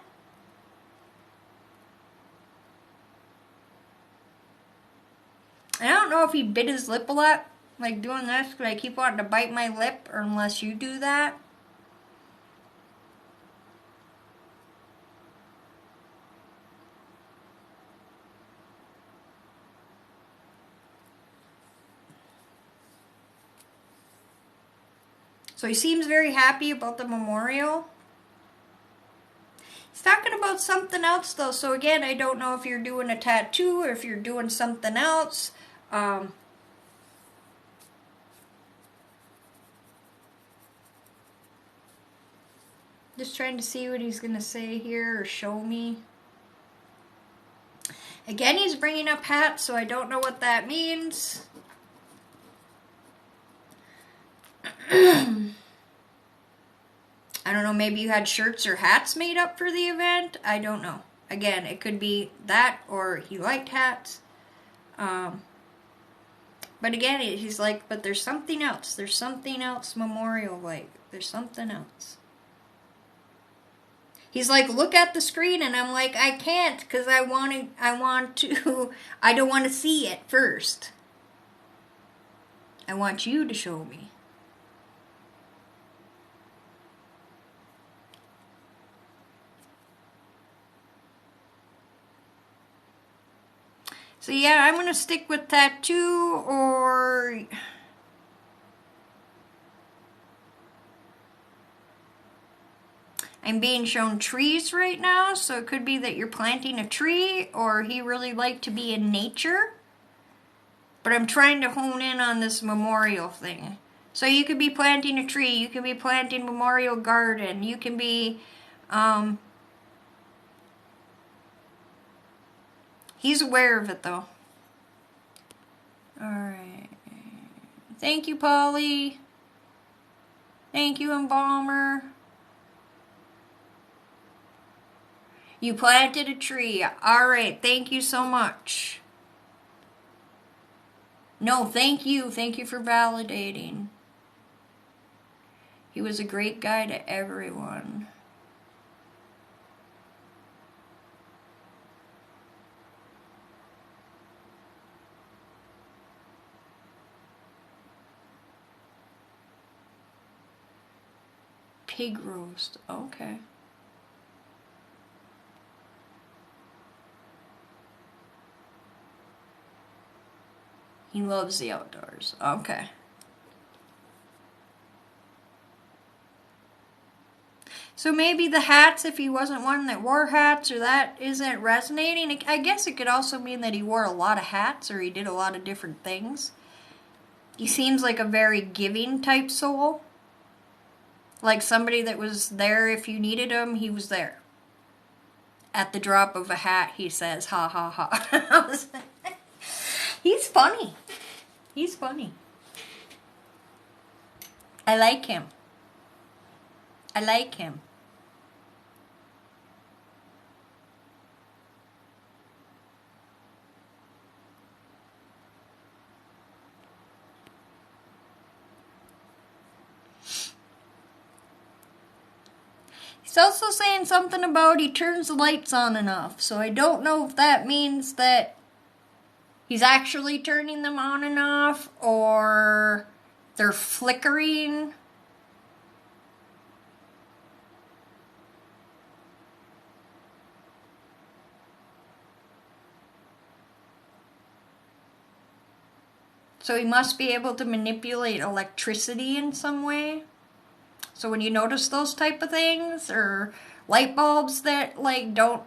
I don't know if he bit his lip a lot, like doing this, because I keep wanting to bite my lip, or unless you do that. So he seems very happy about the memorial. He's talking about something else though. So again, I don't know if you're doing a tattoo or if you're doing something else. Just trying to see what he's going to say here or show me. Again, he's bringing up hats, so I don't know what that means. I don't know, maybe you had shirts or hats made up for the event. I don't know. Again, it could be that or he liked hats. But again, he's like, but there's something else. There's something else memorial like. There's something else. He's like, look at the screen, and I'm like, I can't, because I don't want to see it first. I want you to show me. So yeah, I'm going to stick with tattoo or... I'm being shown trees right now, so it could be that you're planting a tree or he really liked to be in nature. But I'm trying to hone in on this memorial thing. So you could be planting a tree, you could be planting a memorial garden, you can be... he's aware of it though. Alright. Thank you, Polly. Thank you, Embalmer. You planted a tree. Alright, thank you so much. No, thank you. Thank you for validating. He was a great guy to everyone. Pig roast. Okay. He loves the outdoors. Okay. So maybe the hats, if he wasn't one that wore hats or that isn't resonating, I guess it could also mean that he wore a lot of hats or he did a lot of different things. He seems like a very giving type soul. Like somebody that was there if you needed him, he was there. At the drop of a hat, he says, ha ha ha. He's funny. He's funny. I like him. I like him. He's also saying something about he turns the lights on and off. So I don't know if that means that he's actually turning them on and off or they're flickering. So he must be able to manipulate electricity in some way. So when you notice those type of things, or light bulbs that like don't,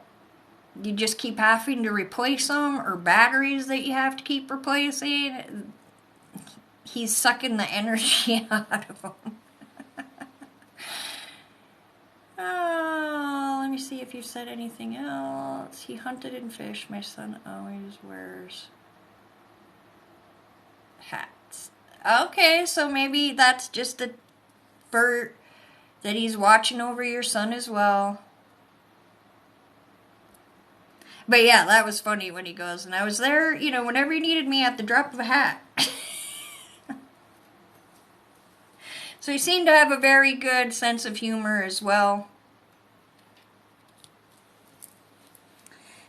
you just keep having to replace them, or batteries that you have to keep replacing, he's sucking the energy out of them. Oh, let me see if you said anything else. He hunted and fished. My son always wears hats. Okay, so maybe that's just a bird that he's watching over your son as well. But yeah, that was funny when he goes, and I was there, you know, whenever you needed me at the drop of a hat. So he seemed to have a very good sense of humor as well.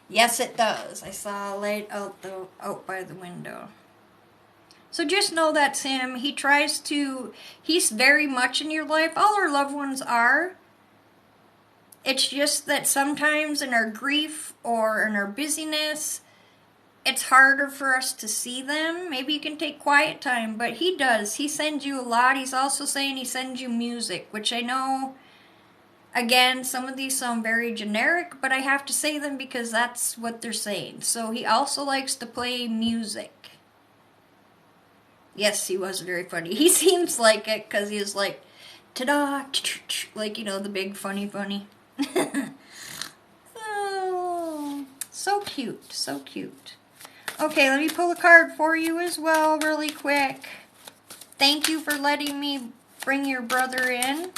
Yes, it does. I saw a light out by the window. So just know that, Sam, he's very much in your life. All our loved ones are. It's just that sometimes in our grief or in our busyness, it's harder for us to see them. Maybe you can take quiet time, but he does. He sends you a lot. He's also saying he sends you music, which I know, again, some of these sound very generic, but I have to say them because that's what they're saying. So he also likes to play music. Yes, he was very funny. He seems like it because he was like, ta-da, like, you know, the big funny. Oh, so cute, so cute. Okay, let me pull a card for you as well really quick. Thank you for letting me bring your brother in.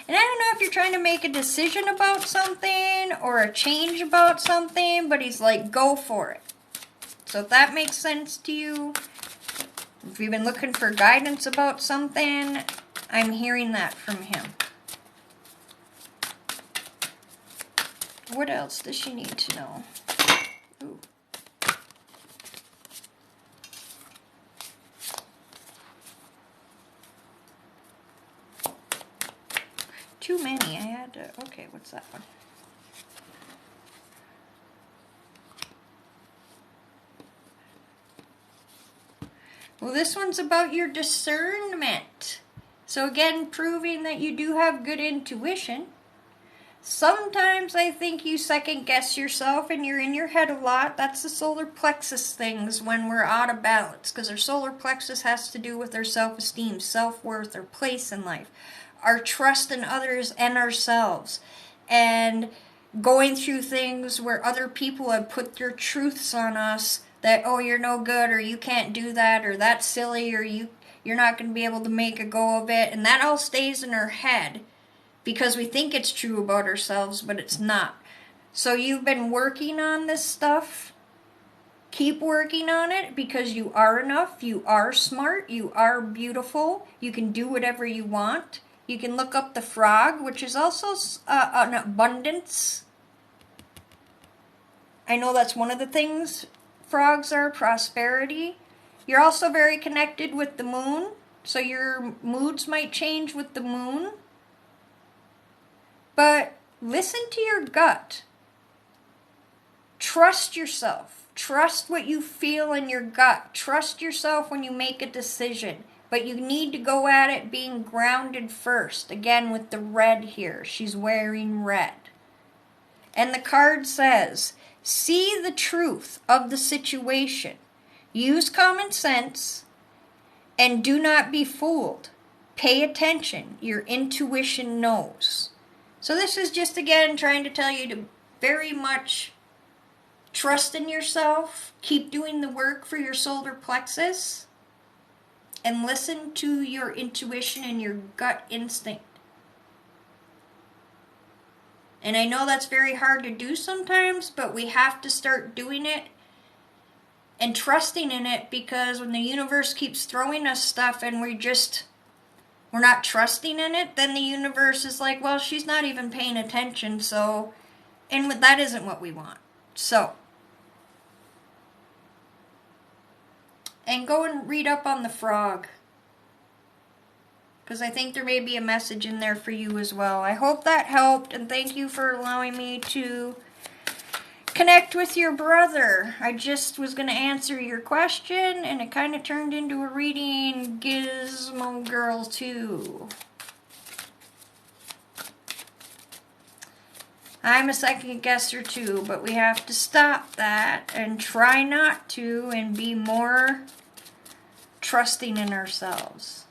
And I don't know if you're trying to make a decision about something or a change about something, but he's like, go for it. So if that makes sense to you, if you've been looking for guidance about something, I'm hearing that from him. What else does she need to know? Ooh. too many. I had to, okay, what's that one? Well, this one's about your discernment. So again, proving that you do have good intuition. Sometimes I think you second guess yourself and you're in your head a lot. That's the solar plexus things when we're out of balance, because our solar plexus has to do with our self-esteem, self-worth, our place in life, our trust in others and ourselves, and going through things where other people have put their truths on us that, oh, you're no good, or you can't do that, or that's silly, or you're not going to be able to make a go of it, and that all stays in our head. Because we think it's true about ourselves, but it's not. So you've been working on this stuff. Keep working on it, because you are enough. You are smart. You are beautiful. You can do whatever you want. You can look up the frog, which is also an abundance. I know that's one of the things frogs are, prosperity. You're also very connected with the moon. So your moods might change with the moon. But listen to your gut. Trust yourself. Trust what you feel in your gut. Trust yourself when you make a decision. But you need to go at it being grounded first. Again, with the red here. She's wearing red. And the card says, see the truth of the situation. Use common sense and do not be fooled. Pay attention. Your intuition knows. So this is just, again, trying to tell you to very much trust in yourself, keep doing the work for your solar plexus, and listen to your intuition and your gut instinct. And I know that's very hard to do sometimes, but we have to start doing it and trusting in it, because when the universe keeps throwing us stuff and we're not trusting in it, then the universe is like, well, she's not even paying attention, so, and that isn't what we want. So, and go and read up on the frog, because I think there may be a message in there for you as well. I hope that helped, and thank you for allowing me to connect with your brother. I just was going to answer your question, and it kind of turned into a reading, Gizmo Girl 2. I'm a second guesser too, but we have to stop that and try not to, and be more trusting in ourselves.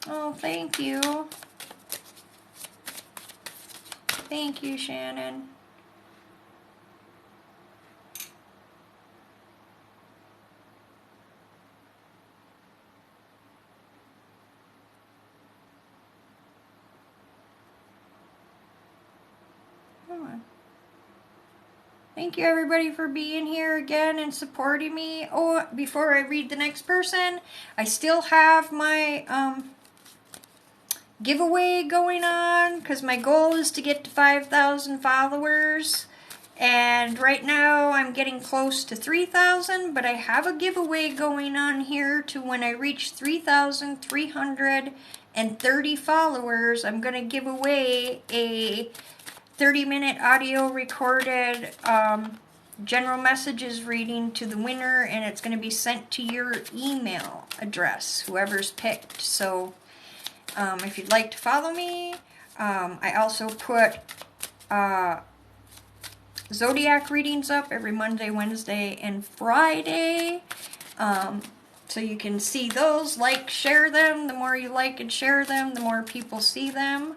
Oh, thank you. Thank you, Shannon. Come on. Thank you, everybody, for being here again and supporting me. Oh, before I read the next person, I still have my giveaway going on, because my goal is to get to 5,000 followers, and right now I'm getting close to 3,000, but I have a giveaway going on here to when I reach 3,330 followers. I'm going to give away a 30-minute audio recorded general messages reading to the winner, and it's going to be sent to your email address, whoever's picked. So if you'd like to follow me, I also put zodiac readings up every Monday, Wednesday, and Friday. So you can see those, like, share them. The more you like and share them, the more people see them.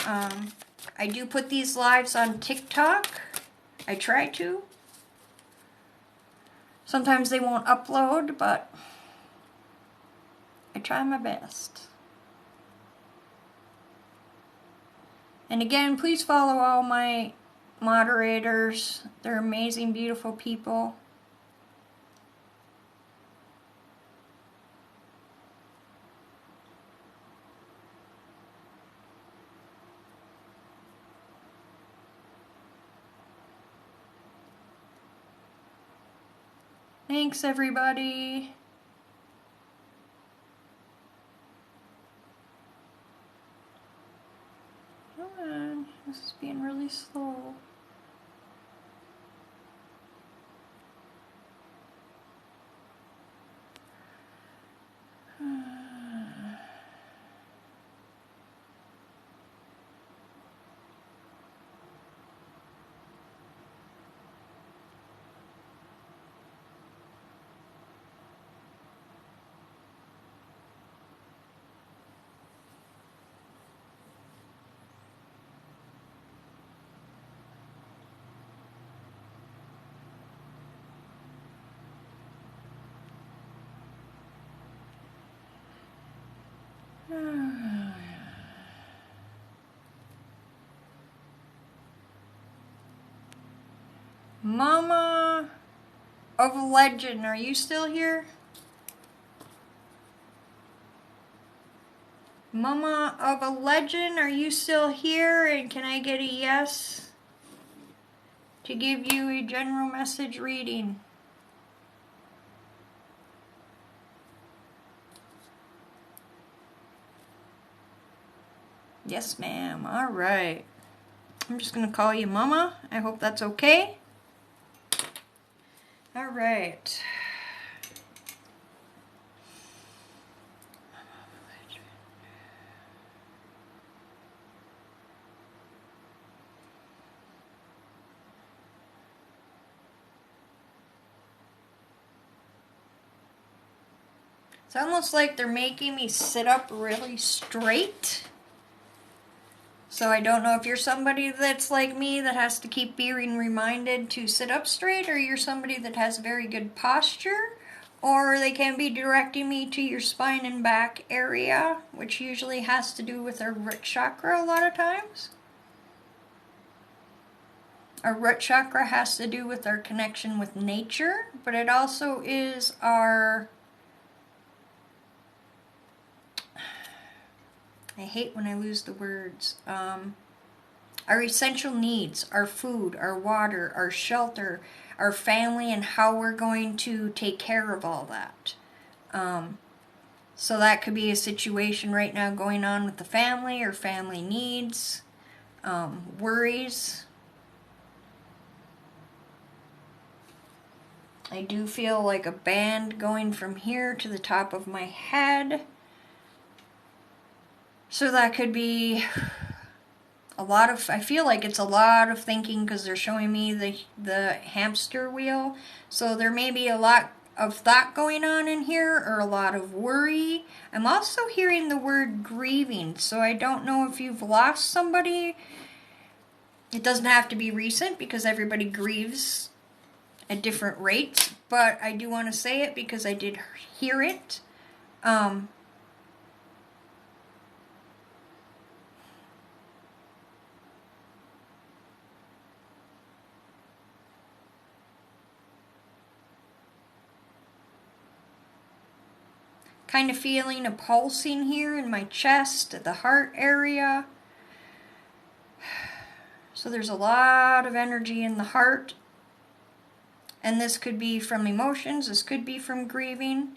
I do put these lives on TikTok. I try to. Sometimes they won't upload, but I try my best. And again, please follow all my moderators. They're amazing, beautiful people. Thanks, everybody. Come on, this is being really slow. Mama of Legend, are you still here? Mama of a Legend, are you still here? And can I get a yes to give you a general message reading? Yes, ma'am. All right. I'm just going to call you Mama. I hope that's okay. All right. It's almost like they're making me sit up really straight. So I don't know if you're somebody that's like me that has to keep being reminded to sit up straight, or you're somebody that has very good posture, or they can be directing me to your spine and back area, which usually has to do with our root chakra a lot of times. Our root chakra has to do with our connection with nature, but it also is our... I hate when I lose the words. Our essential needs, our food, our water, our shelter, our family, and how we're going to take care of all that. So that could be a situation right now going on with the family or family needs, worries. I do feel like a band going from here to the top of my head. So that could be a lot of, I feel like it's a lot of thinking because they're showing me the hamster wheel. So there may be a lot of thought going on in here, or a lot of worry. I'm also hearing the word grieving. So I don't know if you've lost somebody. It doesn't have to be recent because everybody grieves at different rates. But I do want to say it because I did hear it. Kind of feeling a pulsing here in my chest, the heart area. So there's a lot of energy in the heart. And this could be from emotions, this could be from grieving.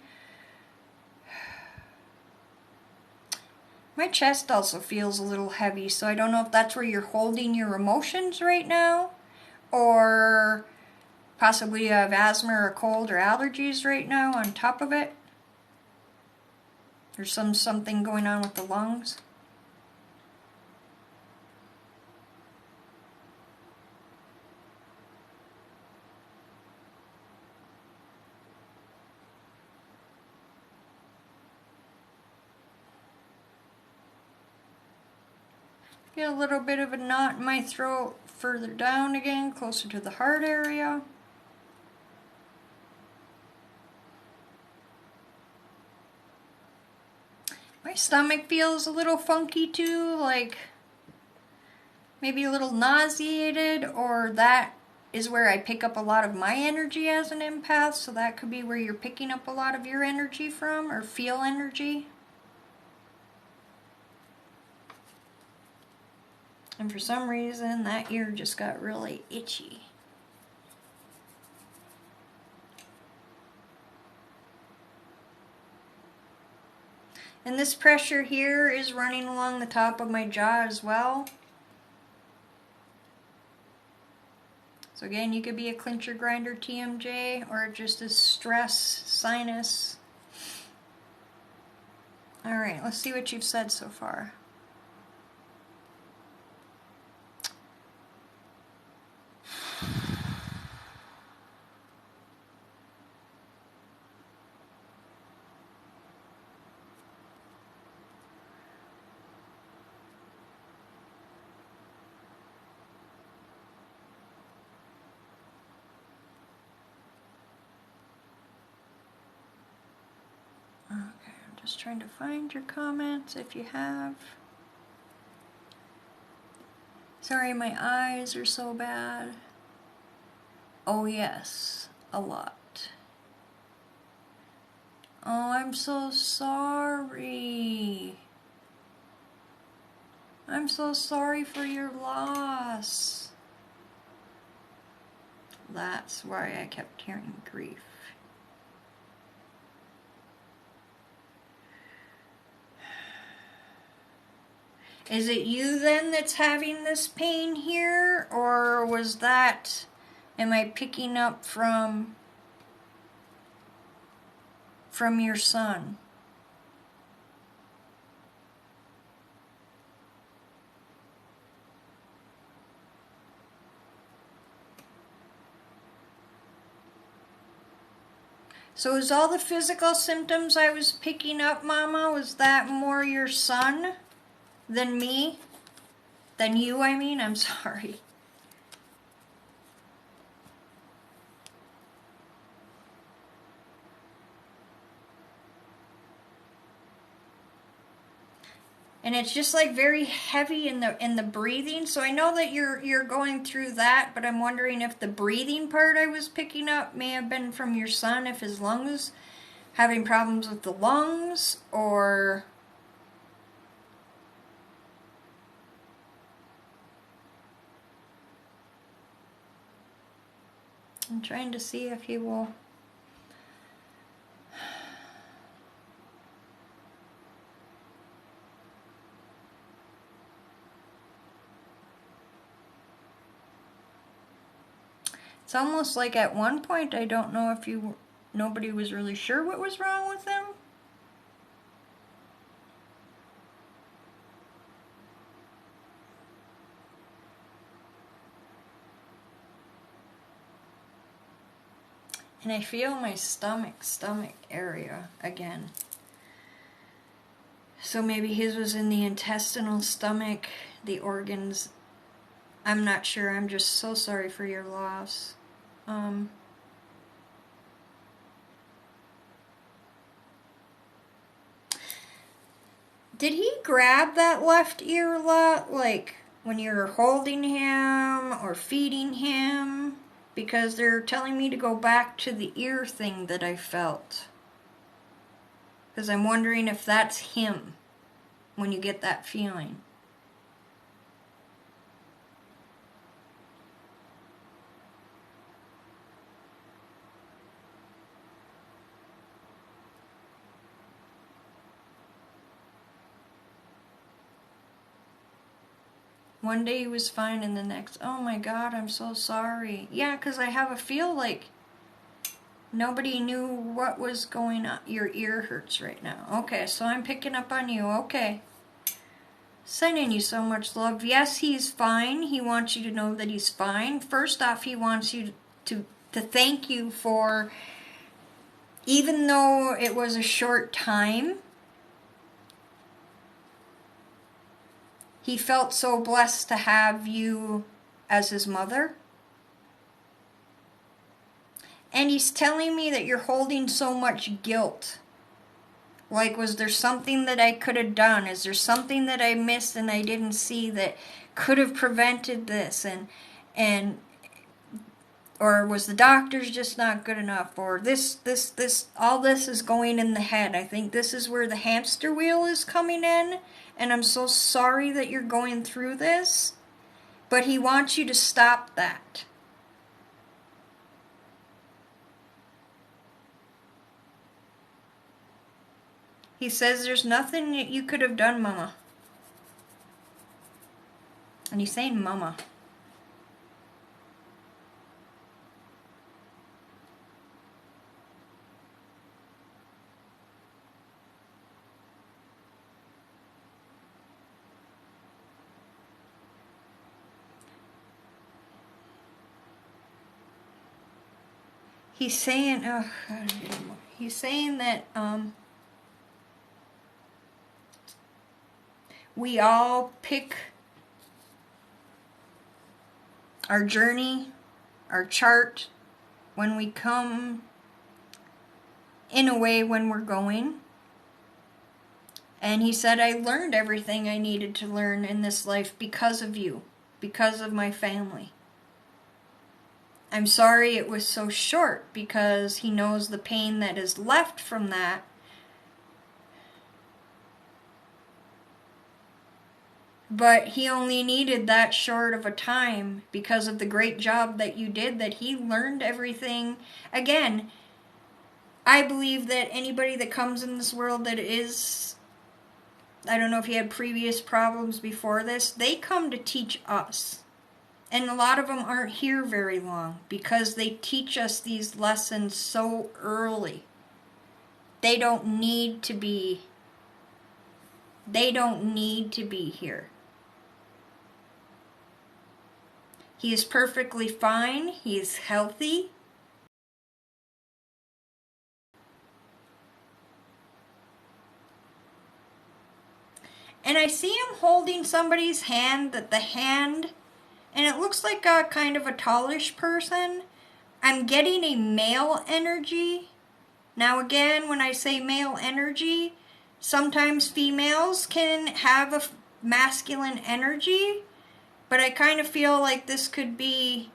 My chest also feels a little heavy, so I don't know if that's where you're holding your emotions right now, or possibly you have asthma or a cold or allergies right now on top of it. There's something going on with the lungs. Get a little bit of a knot in my throat further down again, closer to the heart area. My stomach feels a little funky too, like maybe a little nauseated, or that is where I pick up a lot of my energy as an empath, so that could be where you're picking up a lot of your energy from, or feel energy. And for some reason, that ear just got really itchy. And this pressure here is running along the top of my jaw as well. So again, you could be a clincher grinder TMJ or just a stress sinus. All right, let's see what you've said so far. Okay, I'm just trying to find your comments if you have. Sorry, my eyes are so bad. Oh yes, a lot. Oh, I'm so sorry. I'm so sorry for your loss. That's why I kept hearing grief. Is it you then that's having this pain here, or was that, am I picking up from your son? So is all the physical symptoms I was picking up, Mama, was that more your son than me? Than you, I mean? I'm sorry. And it's just like very heavy in the breathing. So I know that you're going through that, but I'm wondering if the breathing part I was picking up may have been from your son, if his lungs, having problems with the lungs, or I'm trying to see if he will. It's almost like at one point, I don't know if nobody was really sure what was wrong with him. And I feel my stomach area again. So maybe his was in the intestinal stomach, the organs. I'm not sure. I'm just so sorry for your loss. Did he grab that left ear a lot, like when you're holding him or feeding him? Because they're telling me to go back to the ear thing that I felt. Because I'm wondering if that's him when you get that feeling. One day he was fine and the next, oh my God, I'm so sorry. Yeah, because I have a feel like nobody knew what was going on. Your ear hurts right now. Okay, so I'm picking up on you. Okay. Sending you so much love. Yes, he's fine. He wants you to know that he's fine. First off, he wants you to thank you for, even though it was a short time, he felt so blessed to have you as his mother. And he's telling me that you're holding so much guilt. Like, was there something that I could have done? Is there something that I missed and I didn't see that could have prevented this? And or was the doctors just not good enough? Or this, all this is going in the head. I think this is where the hamster wheel is coming in. And I'm so sorry that you're going through this. But he wants you to stop that. He says there's nothing that you could have done, Mama. And he's saying Mama. He's saying, oh, God, he's saying that we all pick our journey, our chart, when we come, in a way, when we're going. And he said, I learned everything I needed to learn in this life because of you, because of my family. I'm sorry it was so short, because he knows the pain that is left from that. But he only needed that short of a time because of the great job that you did, that he learned everything. Again, I believe that anybody that comes in this world that is, I don't know if you had previous problems before this, they come to teach us. And a lot of them aren't here very long because they teach us these lessons so early. They don't need to be here. He is perfectly fine. He is healthy. And I see him holding somebody's hand, that the hand, and it looks like a kind of a tallish person. I'm getting a male energy. Now again, when I say male energy, sometimes females can have a masculine energy, but I kind of feel like this could be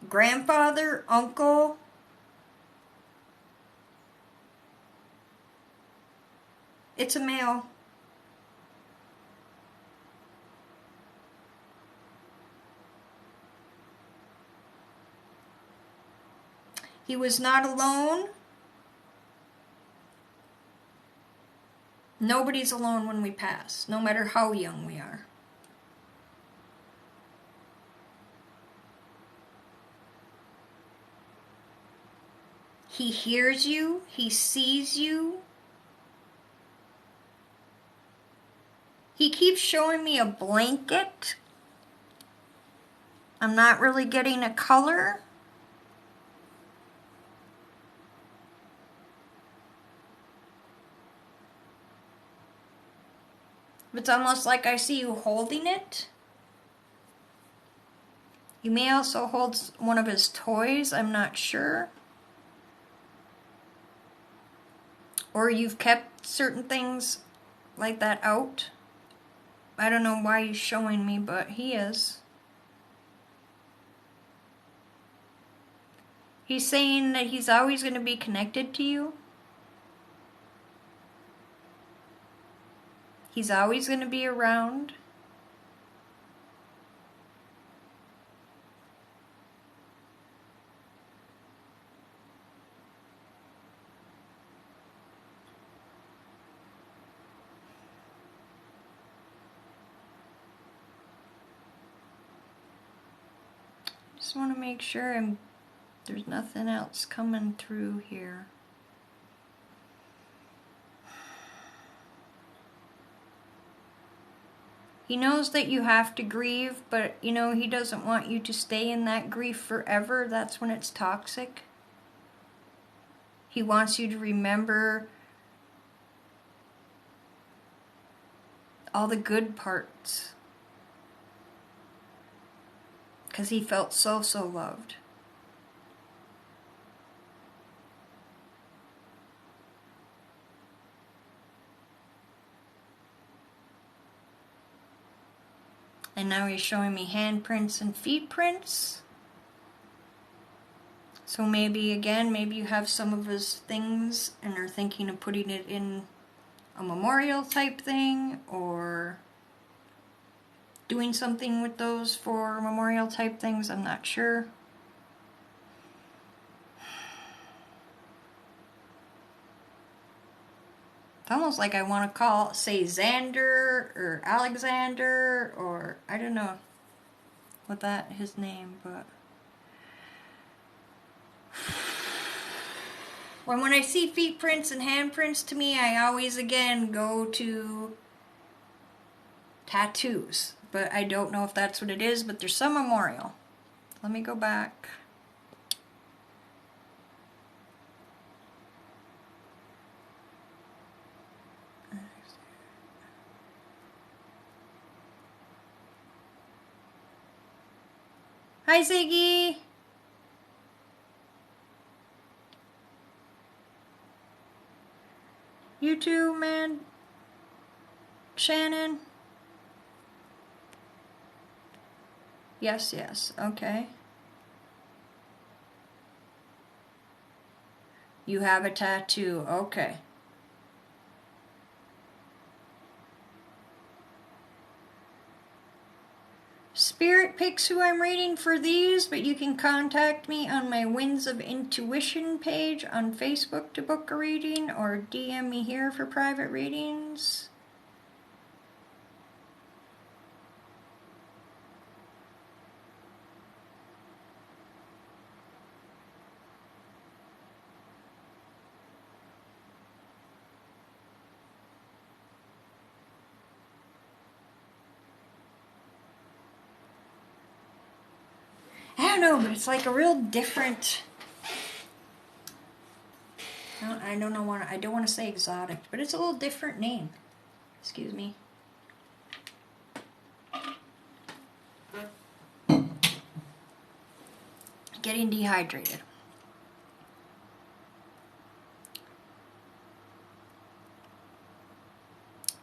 grandfather, uncle. It's a male. He was not alone. Nobody's alone when we pass, no matter how young we are. He hears you. He sees you. He keeps showing me a blanket. I'm not really getting a color. It's almost like I see you holding it. You may also hold one of his toys, I'm not sure. Or you've kept certain things like that out. I don't know why he's showing me, but he is. He's saying that he's always going to be connected to you. He's always going to be around. Just want to make sure there's nothing else coming through here. He knows that you have to grieve, but he doesn't want you to stay in that grief forever. That's when it's toxic. He wants you to remember all the good parts, because he felt so loved. And now he's showing me handprints and feet prints. So maybe you have some of his things and are thinking of putting it in a memorial type thing, or doing something with those for memorial type things. I'm not sure. It's almost like I want to say Xander or Alexander, or I don't know what his name, but when I see feet prints and hand prints, to me, I always again go to tattoos, but I don't know if that's what it is, but there's some memorial. Let me go back. Hi, Ziggy. You too, man. Shannon. Yes, yes. Okay. You have a tattoo. Okay. Spirit picks who I'm reading for these, but you can contact me on my Winds of Intuition page on Facebook to book a reading, or DM me here for private readings. I don't know, but it's like a real different. I don't want to say exotic, but it's a little different name. Excuse me. Getting dehydrated.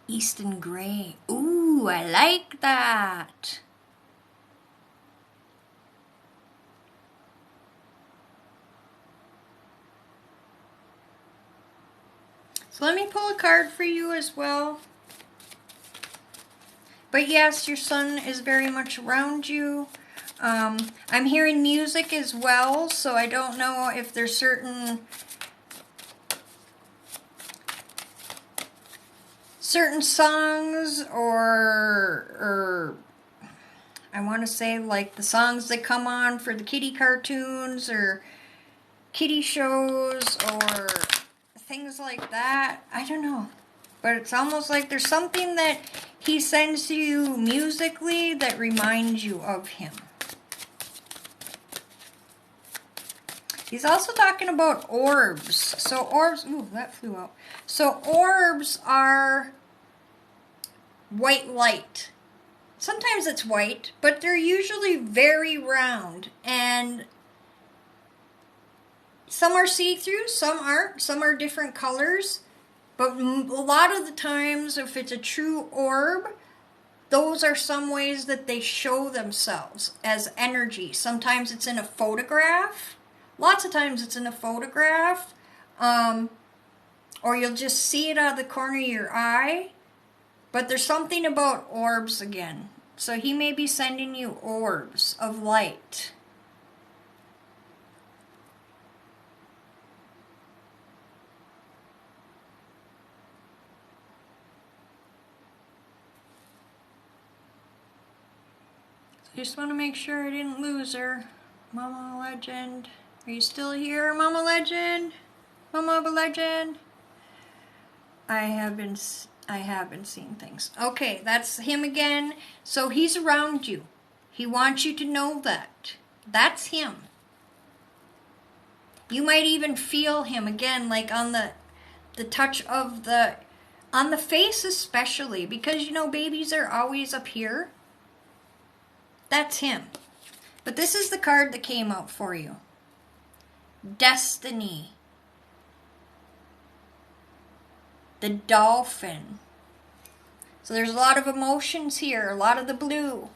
Easton Gray. Ooh, I like that. So let me pull a card for you as well. But yes, your sun is very much around you. I'm hearing music as well, so I don't know if there's certain songs or I want to say like the songs that come on for the kitty cartoons or kitty shows or things like that. I don't know. But it's almost like there's something that he sends you musically that reminds you of him. He's also talking about orbs. So orbs, ooh, that flew out. So orbs are white light. Sometimes it's white, but they're usually very round. And some are see-through, some aren't. Some are different colors. But a lot of the times, if it's a true orb, those are some ways that they show themselves as energy. Sometimes it's in a photograph. Lots of times it's in a photograph. Or you'll just see it out of the corner of your eye. But there's something about orbs again. So he may be sending you orbs of light. Just want to make sure I didn't lose her. Mama Legend. Are you still here, Mama Legend? Mama of a Legend? I have been seeing things. Okay, that's him again. So he's around you. He wants you to know that. That's him. You might even feel him again, like on the touch of on the face especially, because you know babies are always up here. That's him. But this is the card that came out for you. Destiny. The dolphin. So there's a lot of emotions here, a lot of the blue.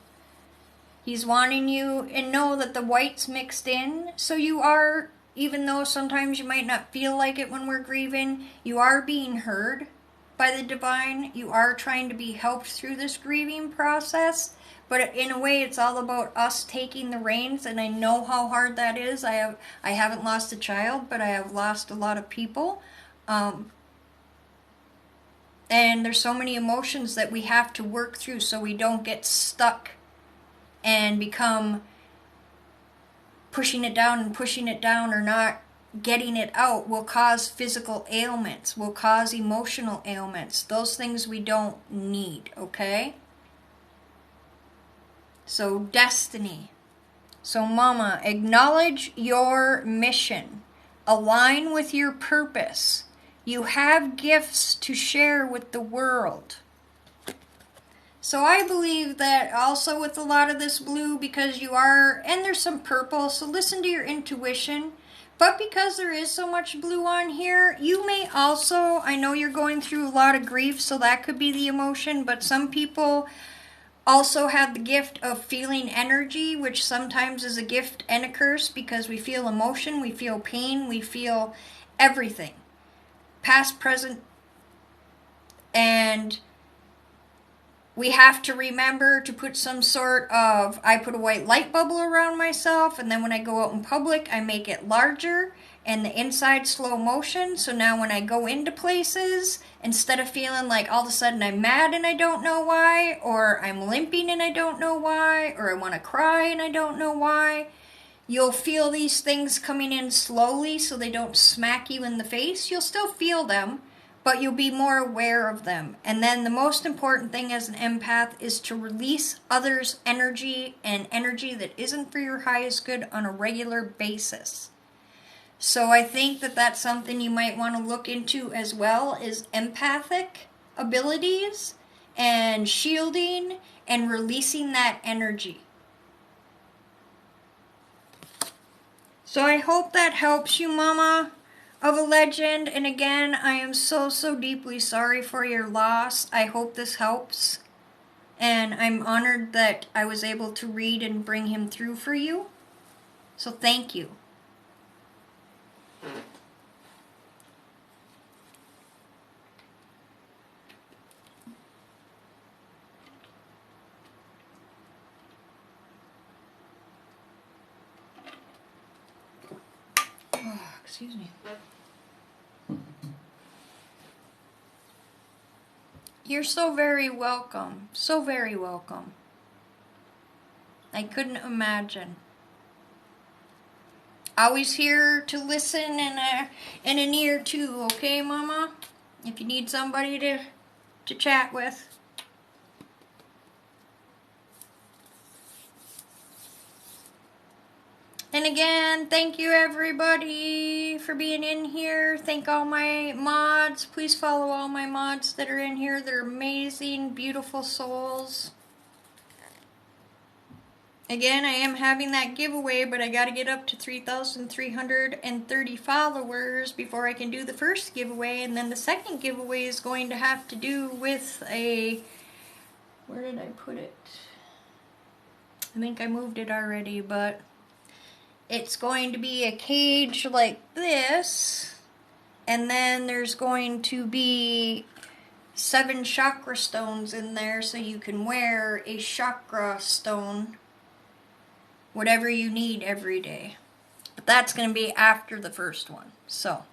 He's wanting you to know that the white's mixed in. So you are, even though sometimes you might not feel like it when we're grieving, you are being heard by the divine. You are trying to be helped through this grieving process. But in a way, it's all about us taking the reins, and I know how hard that is. I haven't lost a child, but I have lost a lot of people. And there's so many emotions that we have to work through so we don't get stuck and become pushing it down or not getting it out will cause physical ailments, will cause emotional ailments. Those things we don't need, okay? So destiny. So mama, acknowledge your mission. Align with your purpose. You have gifts to share with the world. So I believe that also with a lot of this blue, because you are, and there's some purple, so listen to your intuition. But because there is so much blue on here, you may also, I know you're going through a lot of grief, so that could be the emotion, but some people also have the gift of feeling energy, which sometimes is a gift and a curse, because we feel emotion, we feel pain, we feel everything. Past, present, and we have to remember to put some sort of, I put a white light bubble around myself, and then when I go out in public, I make it larger, and the inside slow motion, so now when I go into places, instead of feeling like all of a sudden I'm mad and I don't know why, or I'm limping and I don't know why, or I want to cry and I don't know why, you'll feel these things coming in slowly so they don't smack you in the face. You'll still feel them, but you'll be more aware of them. And then the most important thing as an empath is to release others' energy and energy that isn't for your highest good on a regular basis. So I think that that's something you might want to look into as well, is empathic abilities and shielding and releasing that energy. So I hope that helps you, Mama of a Legend. And again, I am so deeply sorry for your loss. I hope this helps. And I'm honored that I was able to read and bring him through for you. So thank you. Oh, excuse me. You're so very welcome. So very welcome. I couldn't imagine. Always here to listen and an ear too, okay, Mama? If you need somebody to chat with. And again, thank you everybody for being in here. Thank all my mods. Please follow all my mods that are in here. They're amazing, beautiful souls. Again, I am having that giveaway, but I got to get up to 3,330 followers before I can do the first giveaway. And then the second giveaway is going to have to do with a... Where did I put it? I think I moved it already, but... It's going to be a cage like this, and then there's going to be 7 chakra stones in there, so you can wear a chakra stone, whatever you need every day. But that's going to be after the first one. So,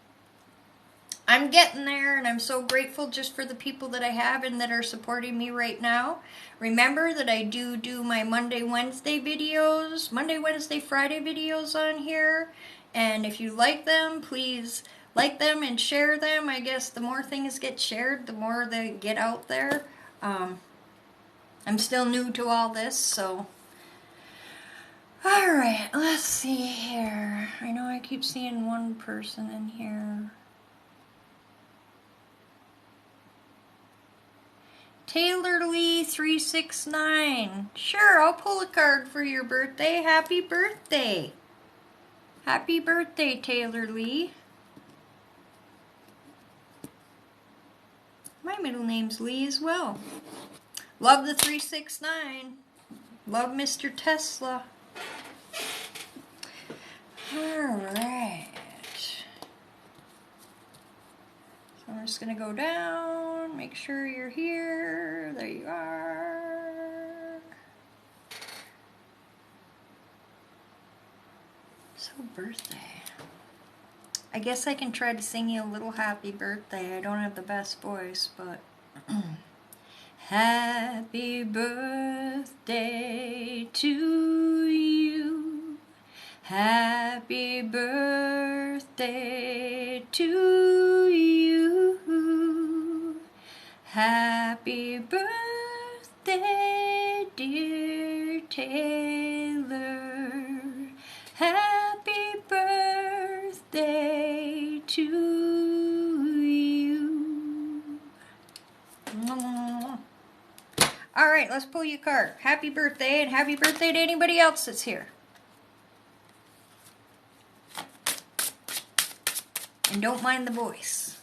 I'm getting there, and I'm so grateful just for the people that I have and that are supporting me right now. Remember that I do my Monday, Wednesday videos, Monday, Wednesday, Friday videos on here. And if you like them, please like them and share them. I guess the more things get shared, the more they get out there. I'm still new to all this, so... Alright, let's see here. I know I keep seeing one person in here. Taylor Lee 369. Sure, I'll pull a card for your birthday. Happy birthday. Happy birthday, Taylor Lee. My middle name's Lee as well. Love the 369. Love Mr. Tesla. Alright. I'm just going to go down, make sure you're here. There you are. So, birthday. I guess I can try to sing you a little happy birthday. I don't have the best voice, but Happy birthday to you. Happy birthday to you. Happy birthday, dear Taylor. Happy birthday to you. All right, let's pull you a card. Happy birthday, and happy birthday to anybody else that's here. And don't mind the voice.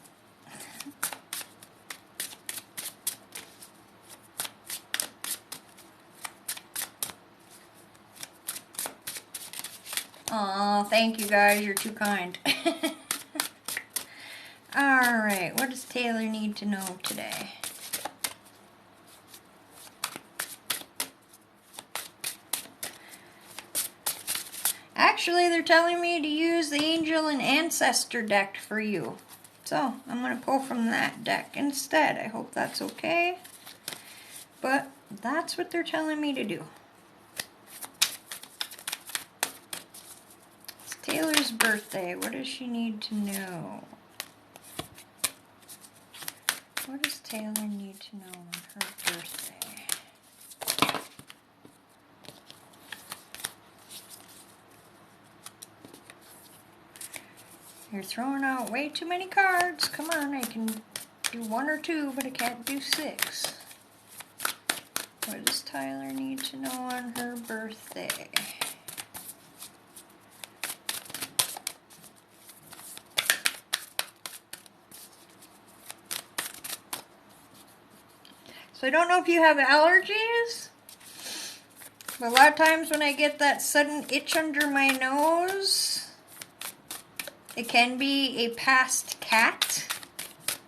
Aw, thank you guys, you're too kind. Alright, what does Taylor need to know today? Actually, they're telling me to use the Angel and Ancestor deck for you. So, I'm going to pull from that deck instead. I hope that's okay. But that's what they're telling me to do. It's Taylor's birthday. What does she need to know? What does Taylor need to know on her birthday? You're throwing out way too many cards. Come on, I can do 1 or 2, but I can't do 6. What does Tyler need to know on her birthday? So I don't know if you have allergies, but a lot of times when I get that sudden itch under my nose, it can be a past cat.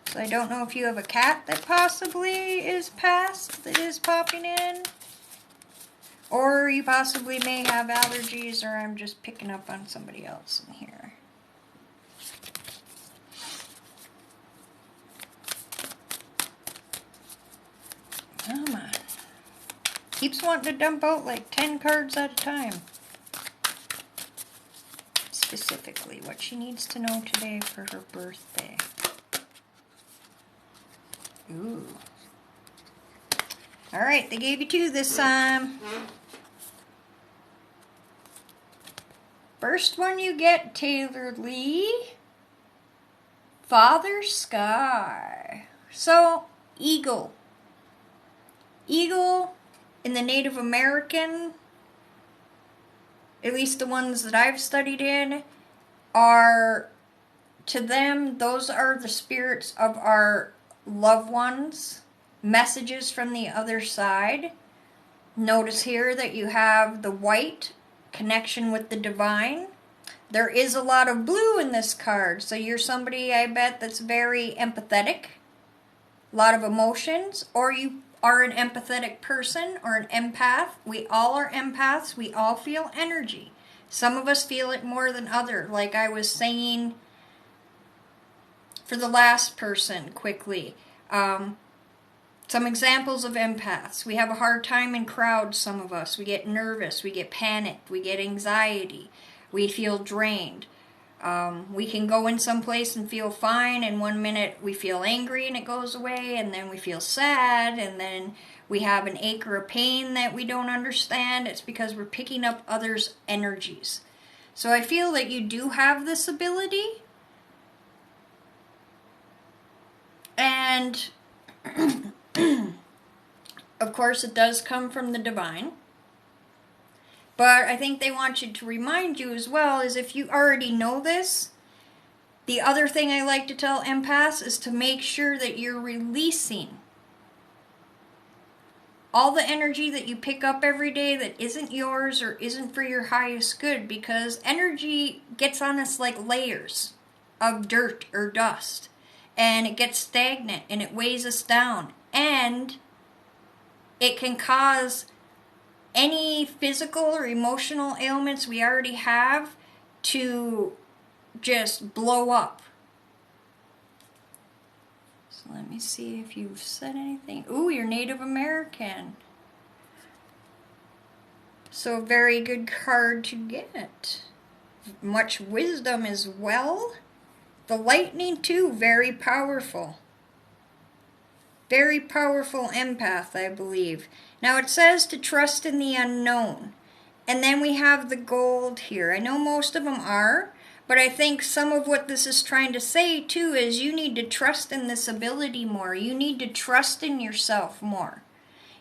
So I don't know if you have a cat that possibly is past, that is popping in. Or you possibly may have allergies, or I'm just picking up on somebody else in here. Come on. Keeps wanting to dump out like 10 cards at a time. Specifically, what she needs to know today for her birthday. Ooh. Alright, they gave you 2 this time. First one you get, Taylor Lee. Father Sky. So, eagle. Eagle in the Native American, at least the ones that I've studied in, are, to them, those are the spirits of our loved ones, messages from the other side. Notice here that you have the white, connection with the divine. There is a lot of blue in this card, so you're somebody, I bet, that's very empathetic, a lot of emotions, or you are an empathetic person or an empath. We all are empaths. We all feel energy. Some of us feel it more than others. Like I was saying for the last person quickly. Some examples of empaths. We have a hard time in crowds, some of us. We get nervous. We get panicked. We get anxiety. We feel drained. We can go in some place and feel fine, and 1 minute we feel angry and it goes away, and then we feel sad, and then we have an ache or a pain that we don't understand. It's because we're picking up others' energies. So I feel that you do have this ability, and of course it does come from the divine. But I think they want you to remind you as well is if you already know this, the other thing I like to tell empaths is to make sure that you're releasing all the energy that you pick up every day that isn't yours or isn't for your highest good, because energy gets on us like layers of dirt or dust, and it gets stagnant and it weighs us down, and it can cause any physical or emotional ailments we already have to just blow up. So Let me see if you've said anything. Ooh, you're Native American. So very good card to get. Much wisdom as well. The lightning too, very powerful. Very powerful empath, I believe. Now it says to trust in the unknown. And then we have the gold here. I know most of them are, but I think some of what this is trying to say too is you need to trust in this ability more. You need to trust in yourself more.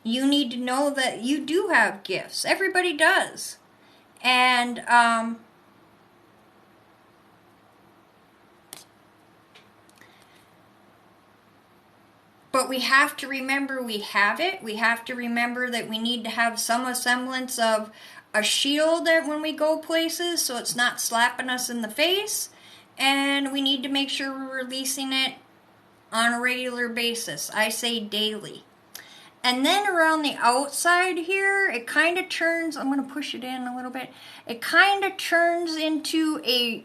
You need to know that you do have gifts. Everybody does. And but we have to remember we have it. We have to remember that we need to have some semblance of a shield when we go places so it's not slapping us in the face. And we need to make sure we're releasing it on a regular basis. I say daily. And then around the outside here, it kind of turns, I'm going to push it in a little bit, it kind of turns into a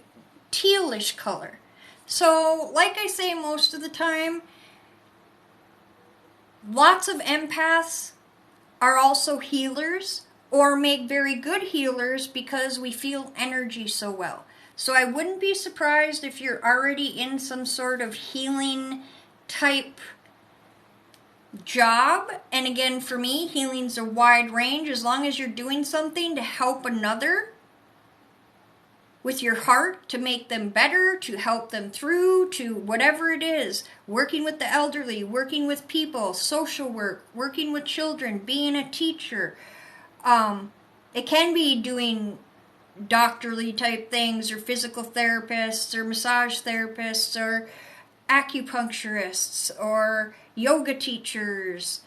tealish color. So, like I say most of the time, lots of empaths are also healers or make very good healers because we feel energy so well. So I wouldn't be surprised if you're already in some sort of healing type job. And again, for me, healing's a wide range. As long as you're doing something to help another with your heart, to make them better, to help them through, to whatever it is, working with the elderly, working with people, social work, working with children, being a teacher. It can be doing doctorly type things, or physical therapists, or massage therapists, or acupuncturists, or yoga teachers.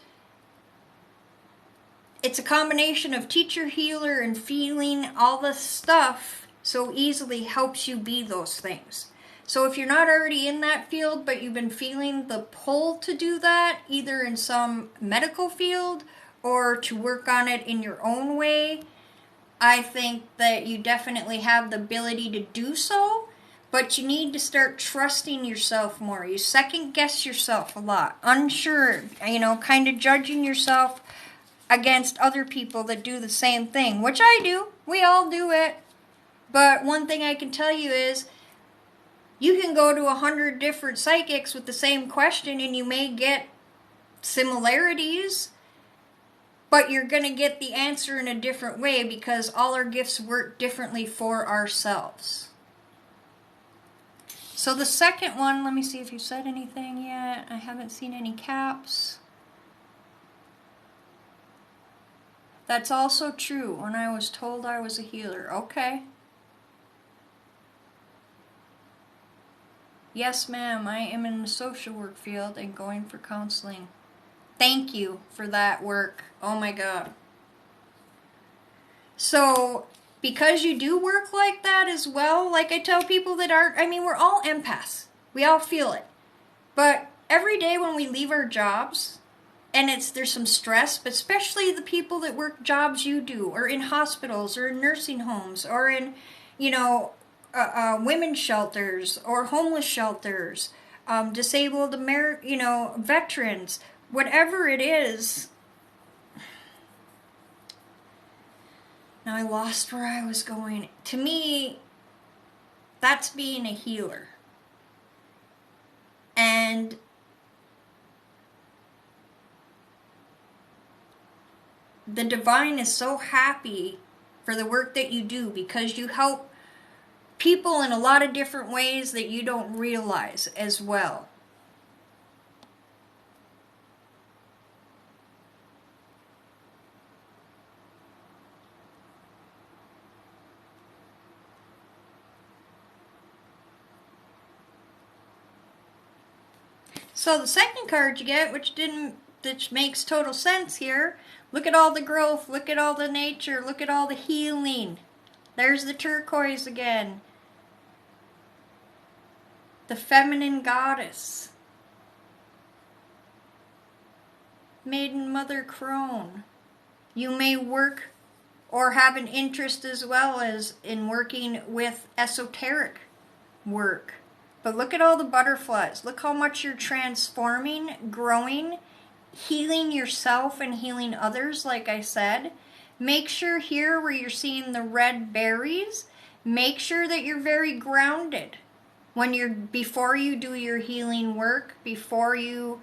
It's a combination of teacher, healer, and feeling. All the stuff so easily helps you be those things. So if you're not already in that field, but you've been feeling the pull to do that, either in some medical field or to work on it in your own way, I think that you definitely have the ability to do so, but you need to start trusting yourself more. You second guess yourself a lot, unsure, kind of judging yourself against other people that do the same thing, which I do. We all do it. But one thing I can tell you is you can go to 100 different psychics with the same question and you may get similarities, but you're going to get the answer in a different way because all our gifts work differently for ourselves. So the second one, let me see if you said anything yet. I haven't seen any caps. That's also true. When I was told I was a healer. Okay. Yes, ma'am, I am in the social work field and going for counseling. Thank you for that work. Oh my God. So, because you do work like that as well, like I tell people that aren't, we're all empaths. We all feel it. But every day when we leave our jobs, and there's some stress, but especially the people that work jobs you do, or in hospitals, or in nursing homes, or in, women's shelters, or homeless shelters, disabled veterans, whatever it is. Now I lost where I was going. To me, that's being a healer. And the divine is so happy for the work that you do because you help people in a lot of different ways that you don't realize as well. So the second card you get, which makes total sense here. Look at all the growth, look at all the nature, look at all the healing. There's the turquoise again. The feminine goddess. Maiden Mother Crone. You may work or have an interest as well as in working with esoteric work. But look at all the butterflies. Look how much you're transforming, growing, healing yourself and healing others, like I said. Make sure here where you're seeing the red berries, make sure that you're very grounded. Before you do your healing work, before you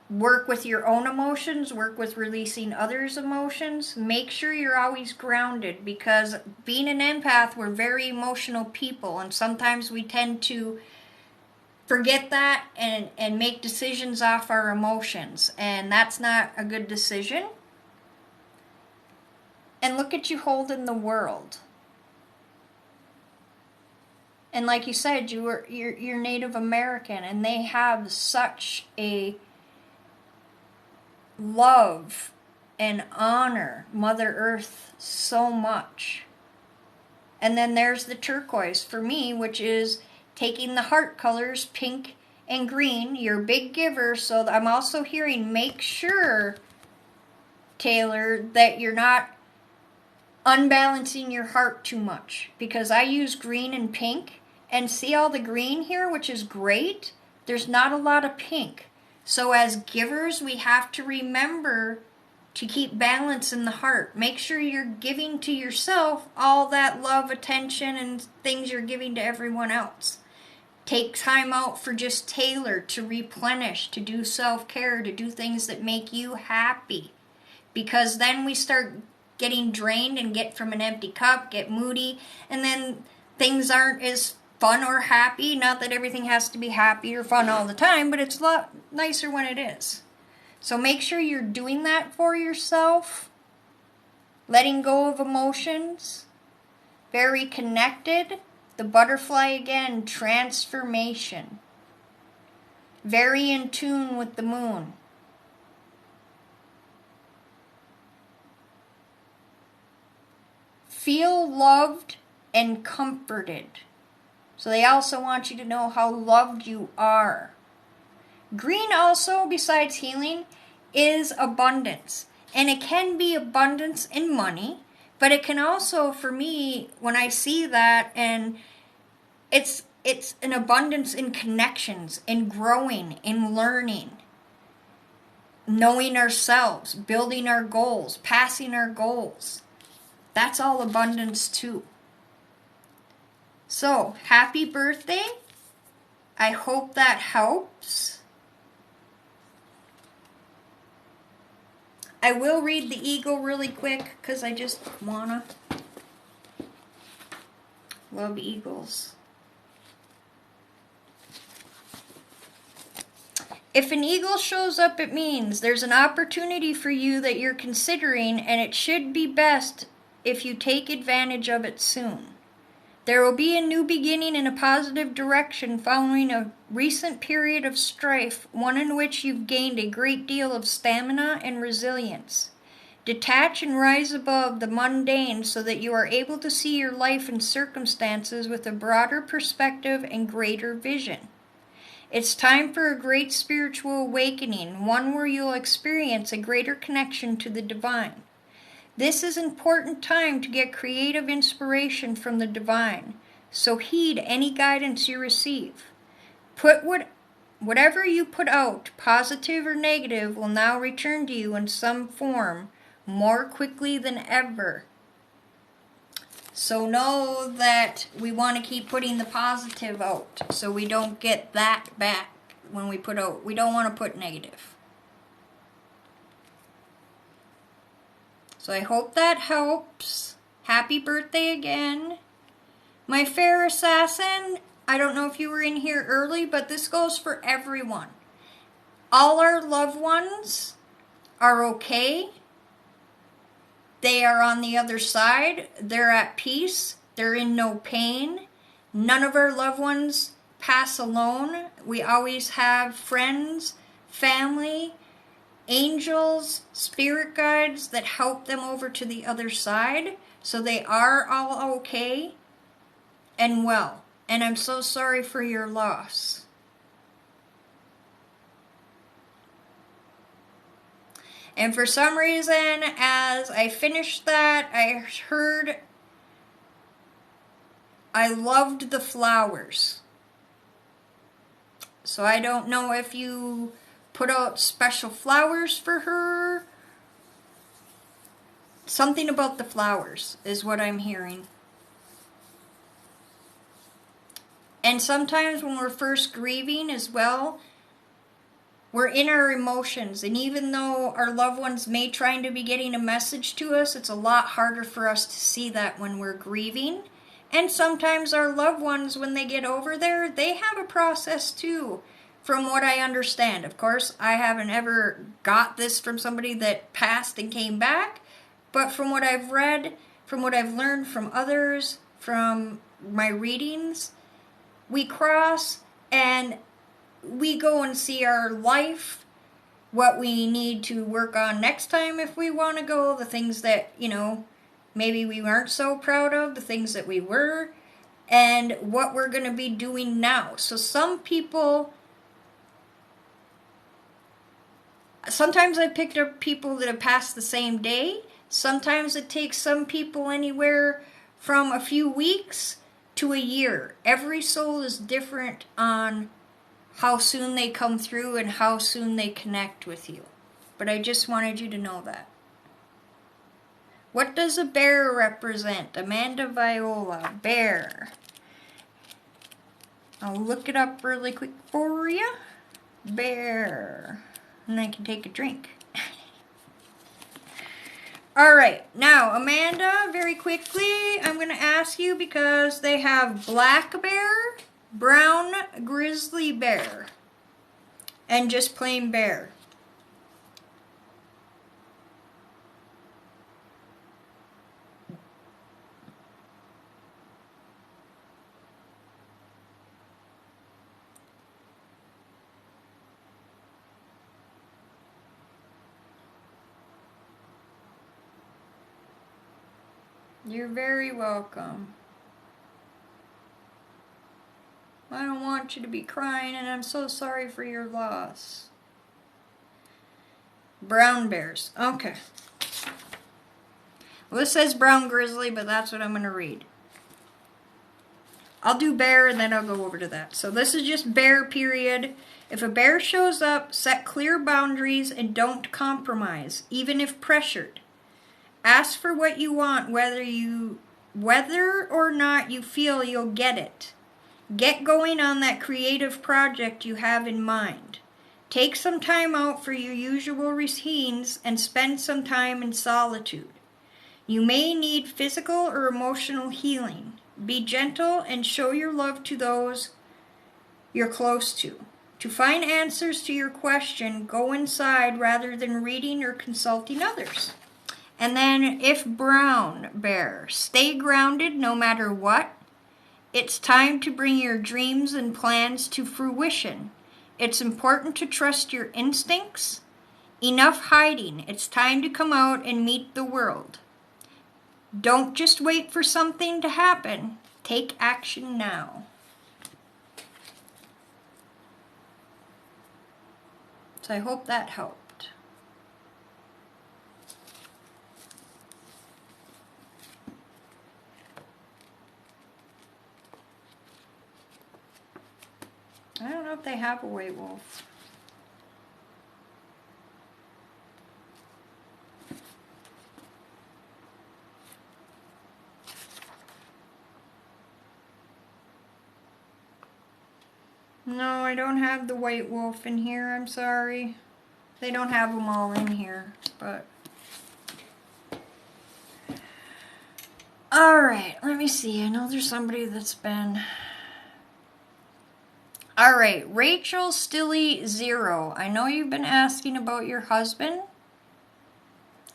work with your own emotions, work with releasing others' emotions, make sure you're always grounded, because being an empath, we're very emotional people, and sometimes we tend to forget that and make decisions off our emotions, and that's not a good decision. And look at you holding the world. And like you said, you're Native American, and they have such a love and honor Mother Earth so much. And then there's the turquoise for me, which is taking the heart colors, pink and green. You're a big giver, so I'm also hearing, make sure, Taylor, that you're not unbalancing your heart too much, because I use green and pink, and see all the green here, which is great. There's not a lot of pink. So as givers, we have to remember to keep balance in the heart. Make sure you're giving to yourself all that love, attention, and things you're giving to everyone else. Take time out for just Taylor to replenish, to do self-care, to do things that make you happy. Because then we start getting drained and get from an empty cup, get moody, and then things aren't as fun or happy. Not that everything has to be happy or fun all the time, but it's a lot nicer when it is. So make sure you're doing that for yourself. Letting go of emotions. Very connected. The butterfly again, transformation. Very in tune with the moon. Feel loved and comforted. So they also want you to know how loved you are. Green also, besides healing, is abundance. And it can be abundance in money, but it can also, for me, when I see that, and it's an abundance in connections, in growing, in learning, knowing ourselves, building our goals, passing our goals. That's all abundance too. So, happy birthday. I hope that helps. I will read the eagle really quick because I just wanna. Love eagles. If an eagle shows up, it means there's an opportunity for you that you're considering, and it should be best if you take advantage of it soon. There will be a new beginning in a positive direction following a recent period of strife, one in which you've gained a great deal of stamina and resilience. Detach and rise above the mundane so that you are able to see your life and circumstances with a broader perspective and greater vision. It's time for a great spiritual awakening, one where you'll experience a greater connection to the divine. This is an important time to get creative inspiration from the divine, so heed any guidance you receive. Whatever you put out, positive or negative, will now return to you in some form more quickly than ever. So know that we want to keep putting the positive out so we don't get that back when we put out. We don't want to put negative. So I hope that helps. Happy birthday again. My fair assassin, I don't know if you were in here early, but this goes for everyone. All our loved ones are okay. They are on the other side. They're at peace. They're in no pain. None of our loved ones pass alone. We always have friends, family, angels, spirit guides that help them over to the other side. So they are all okay and well. And I'm so sorry for your loss. And for some reason, as I finished that, I heard I loved the flowers. So I don't know if you put out special flowers for her. Something about the flowers is what I'm hearing. And sometimes when we're first grieving as well, we're in our emotions. And even though our loved ones may try to be getting a message to us, it's a lot harder for us to see that when we're grieving. And sometimes our loved ones, when they get over there, they have a process too, from what I understand. Of course, I haven't ever got this from somebody that passed and came back. But from what I've read, from what I've learned from others, from my readings, we cross and we go and see our life, what we need to work on next time if we want to go, the things that, you know, maybe we weren't so proud of, the things that we were, and what we're going to be doing now. So some people, sometimes I picked up people that have passed the same day. Sometimes it takes some people anywhere from a few weeks to a year. Every soul is different on how soon they come through and how soon they connect with you. But I just wanted you to know that. What does a bear represent? Amanda Viola, bear. I'll look it up really quick for you. Bear. And I can take a drink. Alright, now Amanda, very quickly, I'm going to ask you because they have black bear, brown grizzly bear, and just plain bear. You're very welcome. I don't want you to be crying, and I'm so sorry for your loss. Brown bears. Okay. Well, this says brown grizzly, but that's what I'm going to read. I'll do bear, and then I'll go over to that. So this is just bear, period. If a bear shows up, set clear boundaries and don't compromise, even if pressured. Ask for what you want, whether or not you feel you'll get it. Get going on that creative project you have in mind. Take some time out for your usual routines and spend some time in solitude. You may need physical or emotional healing. Be gentle and show your love to those you're close to. To find answers to your question, go inside rather than reading or consulting others. And then if brown bear, stay grounded no matter what. It's time to bring your dreams and plans to fruition. It's important to trust your instincts. Enough hiding. It's time to come out and meet the world. Don't just wait for something to happen. Take action now. So I hope that helped. I don't know if they have a white wolf. No, I don't have the white wolf in here. I'm sorry. They don't have them all in here, but... Alright, let me see. I know there's somebody that's been... Alright, Rachel Stilly 0. I know you've been asking about your husband.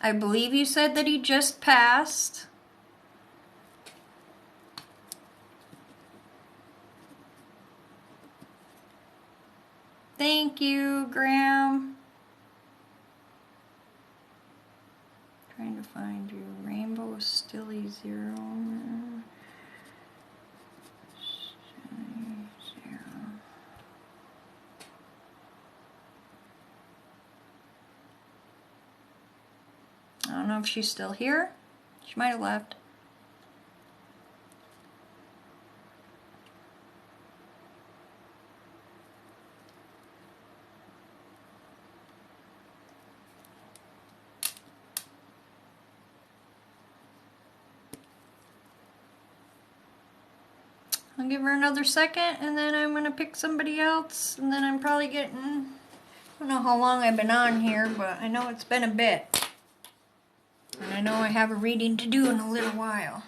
I believe you said that he just passed. Thank you, Graham. Trying to find you. Rainbow Stilly 0. I don't know if she's still here. She might have left. I'll give her another second, and then I'm going to pick somebody else, and then I'm probably getting, I don't know how long I've been on here, but I know it's been a bit. And I know I have a reading to do in a little while.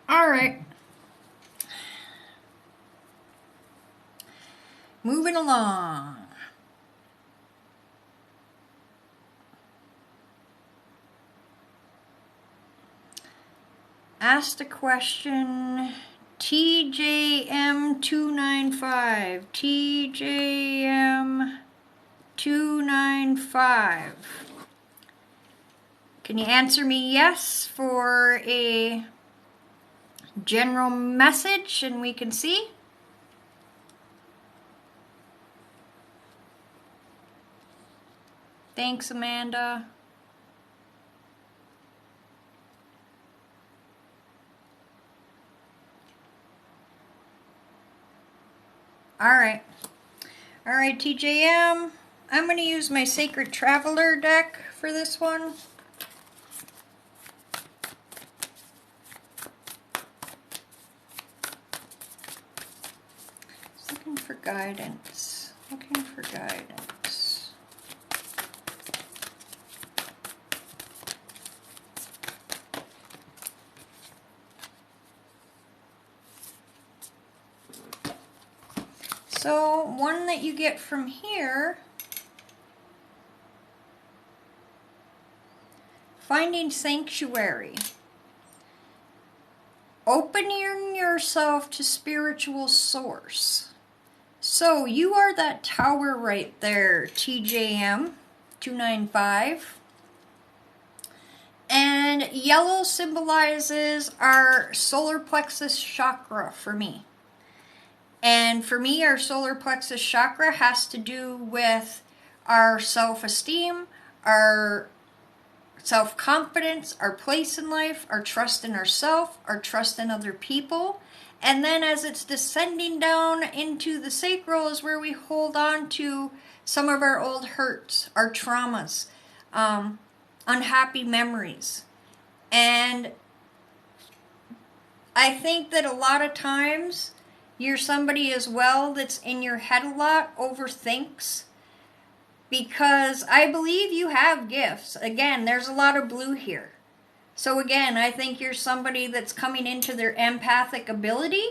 All right. Moving along. Asked a question. TJM295. TJM295. Can you answer me yes for a general message and we can see? Thanks, Amanda. All right, TJM. I'm going to use my Sacred Traveler deck for this one. Just looking for guidance. So, one that you get from here, finding sanctuary. Opening yourself to spiritual source. So, you are that tower right there, TJM 295. And yellow symbolizes our solar plexus chakra for me. And for me, our solar plexus chakra has to do with our self-esteem, our self-confidence, our place in life, our trust in ourselves, our trust in other people. And then as it's descending down into the sacral is where we hold on to some of our old hurts, our traumas, unhappy memories. And I think that a lot of times you're somebody as well that's in your head a lot, overthinks, because I believe you have gifts. Again, there's a lot of blue here. So again, I think you're somebody that's coming into their empathic ability.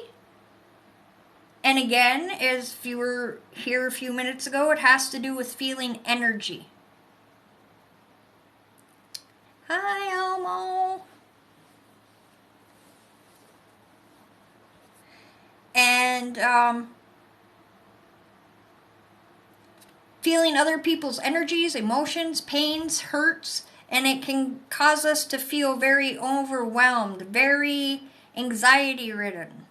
And again, as if you were here a few minutes ago, it has to do with feeling energy. Hi, Elmo. And feeling other people's energies, emotions, pains, hurts, and it can cause us to feel very overwhelmed, very anxiety-ridden.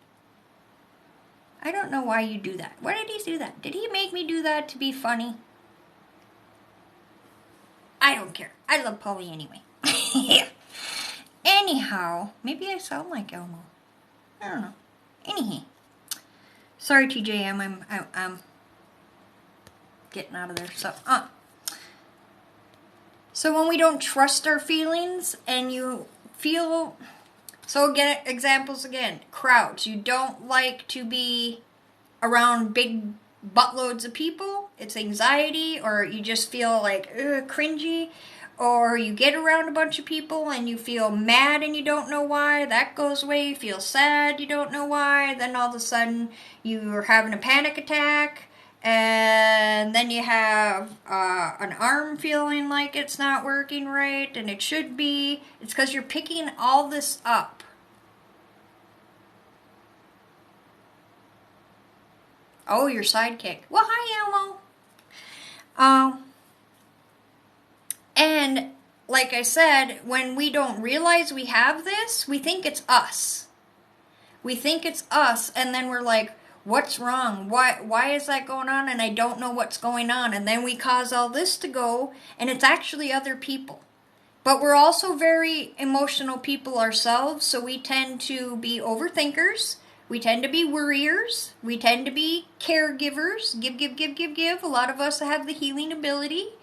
I don't know why you do that. Why did he do that? Did he make me do that to be funny? I don't care. I love Polly anyway. Anyhow, maybe I sound like Elmo. I don't know. Anyhow. Sorry, TJM, I'm getting out of there. So when we don't trust our feelings and you feel, so again, examples again, crowds. You don't like to be around big buttloads of people. It's anxiety, or you just feel like cringy, or you get around a bunch of people and you feel mad and you don't know why. That goes away. You feel sad, you don't know why. Then all of a sudden you're having a panic attack, and then you have an arm feeling like it's not working right and it should be. It's because you're picking all this up. Oh, your sidekick. Well, hi, Elmo. And like I said, when we don't realize we have this, we think it's us. We think it's us, and then we're like, what's wrong? Why is that going on? And I don't know what's going on. And then we cause all this to go, and it's actually other people. But we're also very emotional people ourselves, so we tend to be overthinkers. We tend to be worriers. We tend to be caregivers. Give. A lot of us have the healing ability.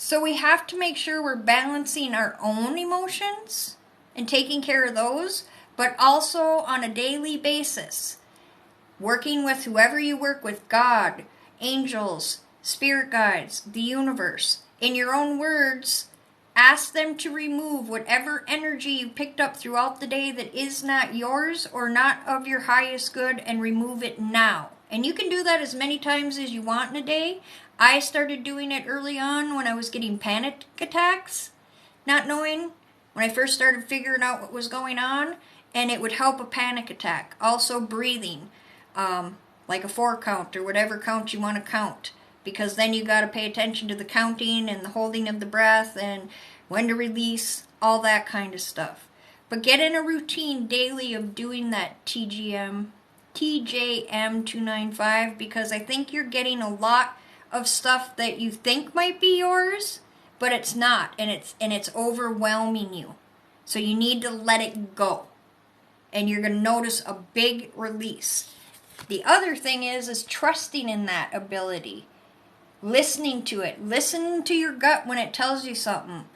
So we have to make sure we're balancing our own emotions and taking care of those, but also on a daily basis. Working with whoever you work with, God, angels, spirit guides, the universe. In your own words, ask them to remove whatever energy you picked up throughout the day that is not yours or not of your highest good, and remove it now. And you can do that as many times as you want in a day. I started doing it early on when I was getting panic attacks, not knowing, when I first started figuring out what was going on, and it would help a panic attack. Also breathing, like a 4 count or whatever count you want to count, because then you got to pay attention to the counting and the holding of the breath and when to release, all that kind of stuff. But get in a routine daily of doing that TJM 295, because I think you're getting a lot of stuff that you think might be yours, but it's not, and it's overwhelming you. So you need to let it go, and you're going to notice a big release. The other thing is trusting in that ability, listening to it. Listen to your gut when it tells you something.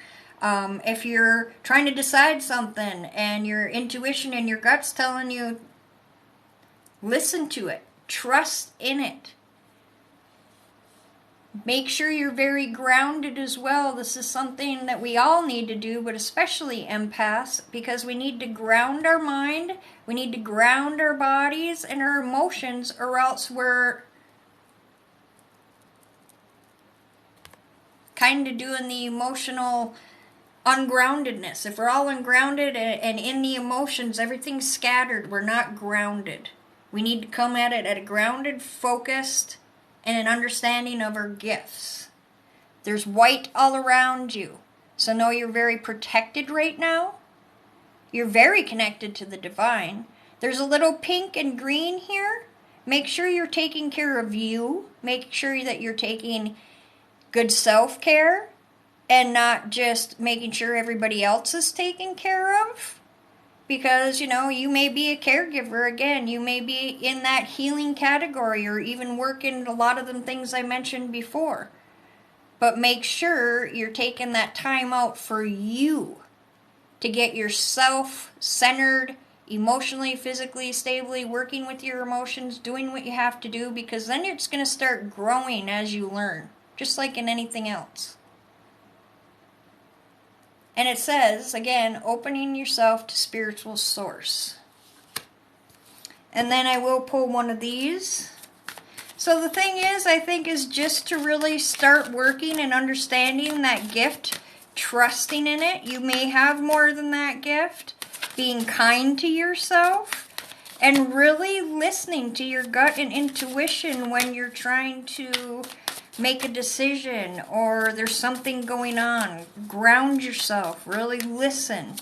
If you're trying to decide something and your intuition and your gut's telling you, listen to it. Trust in it. Make sure you're very grounded as well. This is something that we all need to do, but especially empaths, because we need to ground our mind, we need to ground our bodies and our emotions, or else we're kind of doing the emotional ungroundedness. If we're all ungrounded and in the emotions, everything's scattered, we're not grounded. We need to come at it at a grounded, focused, and an understanding of our gifts. There's white all around you. So know you're very protected right now. You're very connected to the divine. There's a little pink and green here. Make sure you're taking care of you. Make sure that you're taking good self-care and not just making sure everybody else is taken care of. Because, you may be a caregiver again. You may be in that healing category, or even work in a lot of the things I mentioned before. But make sure you're taking that time out for you to get yourself centered, emotionally, physically, stably, working with your emotions, doing what you have to do, because then it's going to start growing as you learn, just like in anything else. And it says, again, opening yourself to spiritual source. And then I will pull one of these. So the thing is, I think, is just to really start working and understanding that gift, trusting in it. You may have more than that gift. Being kind to yourself. And really listening to your gut and intuition when you're trying to make a decision or there's something going on. Ground yourself. Really listen.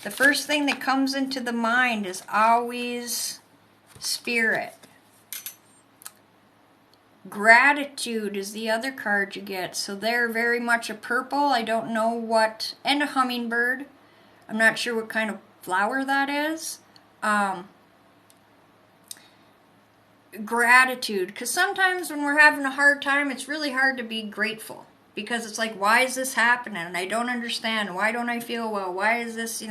The first thing that comes into the mind is always spirit. Gratitude is the other card you get. So they're very much a purple. I don't know what. And a hummingbird. I'm not sure what kind of flower that is. Gratitude, because sometimes when we're having a hard time, it's really hard to be grateful, because it's like, why is this happening? And I don't understand. Why don't I feel well? Why is this,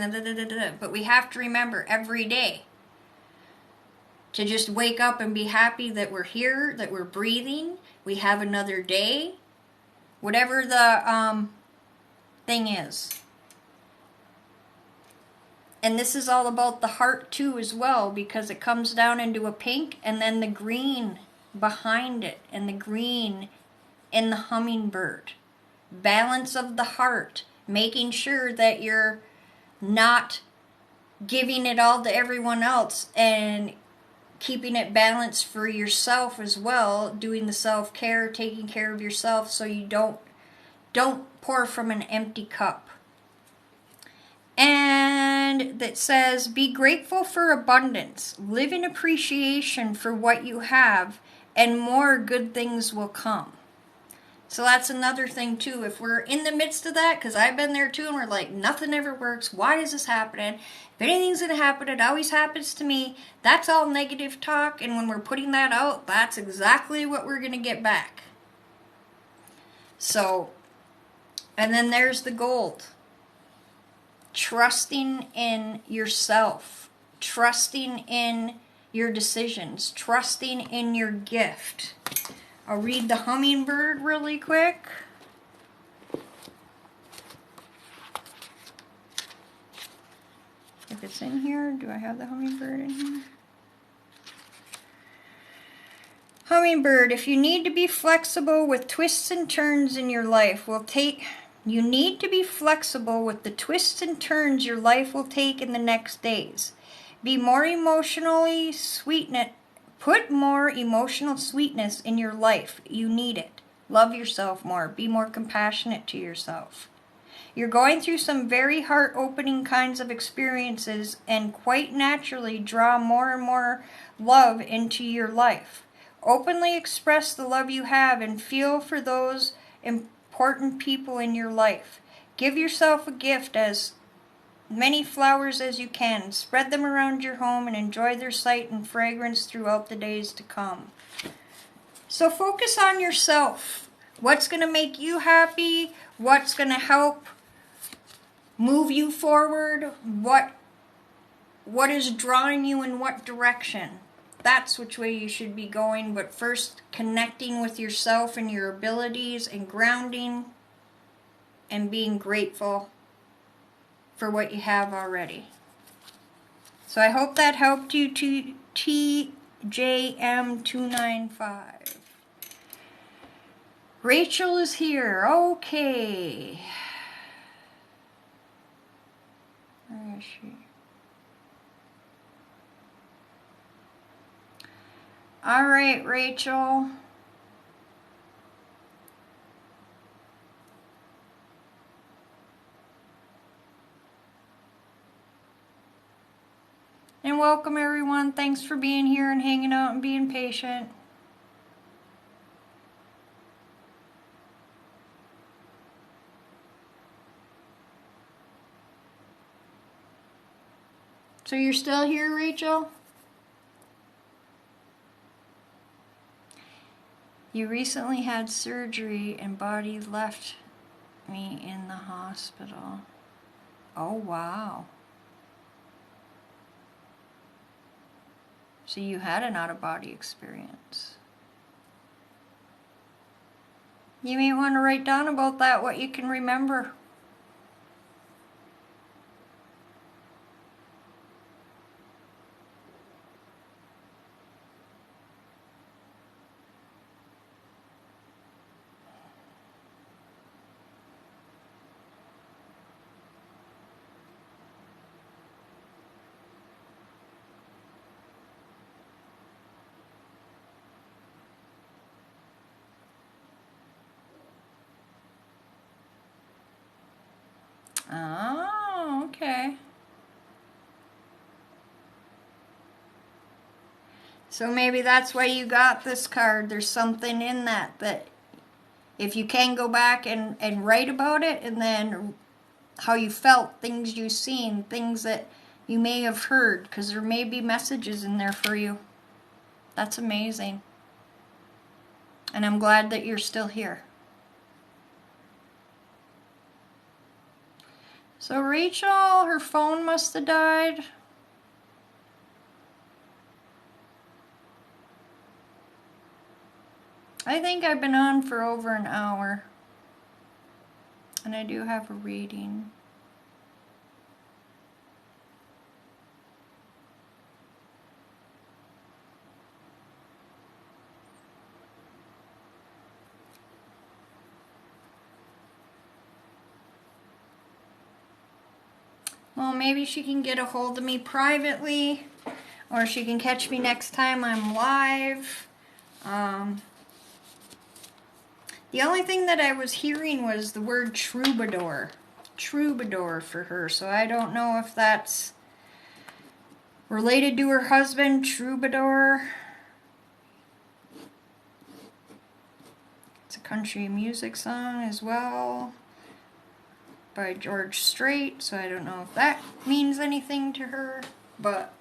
But we have to remember every day to just wake up and be happy that we're here, that we're breathing, we have another day, whatever the thing is. And this is all about the heart too as well, because it comes down into a pink and then the green behind it and the green in the hummingbird. Balance of the heart, making sure that you're not giving it all to everyone else and keeping it balanced for yourself as well, doing the self-care, taking care of yourself so you don't pour from an empty cup. And that says, be grateful for abundance, live in appreciation for what you have, and more good things will come. So that's another thing too. If we're in the midst of that, because I've been there too, and we're like, nothing ever works. Why is this happening? If anything's going to happen, it always happens to me. That's all negative talk. And when we're putting that out, that's exactly what we're going to get back. So, and then there's the gold. Trusting in yourself. Trusting in your decisions. Trusting in your gift. I'll read the hummingbird really quick. If it's in here, do I have the hummingbird in here? Hummingbird, if you need to be flexible with twists and turns in your life, you need to be flexible with the twists and turns your life will take in the next days. Be more emotionally sweeten. Put more emotional sweetness in your life. You need it. Love yourself more. Be more compassionate to yourself. You're going through some very heart-opening kinds of experiences and quite naturally draw more and more love into your life. Openly express the love you have and feel for those important people in your life. Give yourself a gift as many flowers as you can. Spread them around your home and enjoy their sight and fragrance throughout the days to come. So focus on yourself. What's going to make you happy? What's going to help move you forward? What is drawing you in what direction? That's which way you should be going. But first, connecting with yourself and your abilities and grounding and being grateful for what you have already. So I hope that helped you, to TJM295. Rachel is here. Okay. Where is she? All right, Rachel. And welcome everyone. Thanks for being here and hanging out and being patient. So you're still here, Rachel? You recently had surgery and body left me in the hospital. Oh, wow. So you had an out-of-body experience. You may want to write down about that, what you can remember. Oh, okay. So maybe that's why you got this card. There's something in that if you can go back and write about it, and then how you felt, things you've seen, things that you may have heard, because there may be messages in there for you. That's amazing. And I'm glad that you're still here. So Rachel, her phone must have died. I think I've been on for over an hour. And I do have a reading. Well, maybe she can get a hold of me privately, or she can catch me next time I'm live. The only thing that I was hearing was the word troubadour. Troubadour for her, so I don't know if that's related to her husband, troubadour. It's a country music song as well by George Strait, so I don't know if that means anything to her, but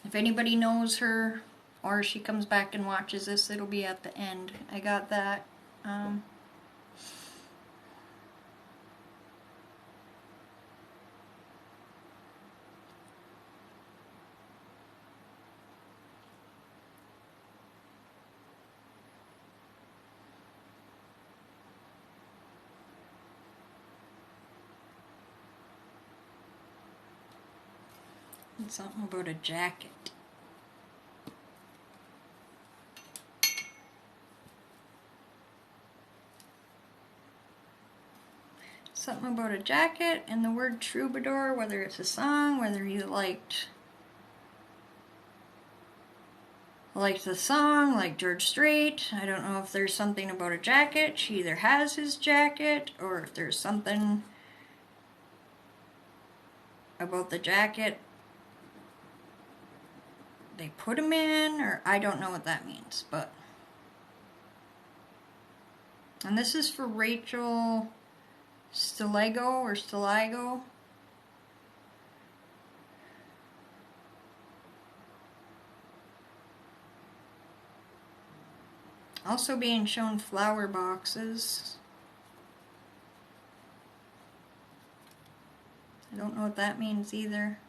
if anybody knows her or she comes back and watches this, it'll be at the end. I got that. It's something about a jacket. Something about a jacket and the word troubadour, whether it's a song, whether you liked the song, like George Strait. I don't know if there's something about a jacket. She either has his jacket, or if there's something about the jacket they put him in, or I don't know what that means, but. And this is for Rachel Stillego or Stiligo. Also being shown flower boxes. I don't know what that means either.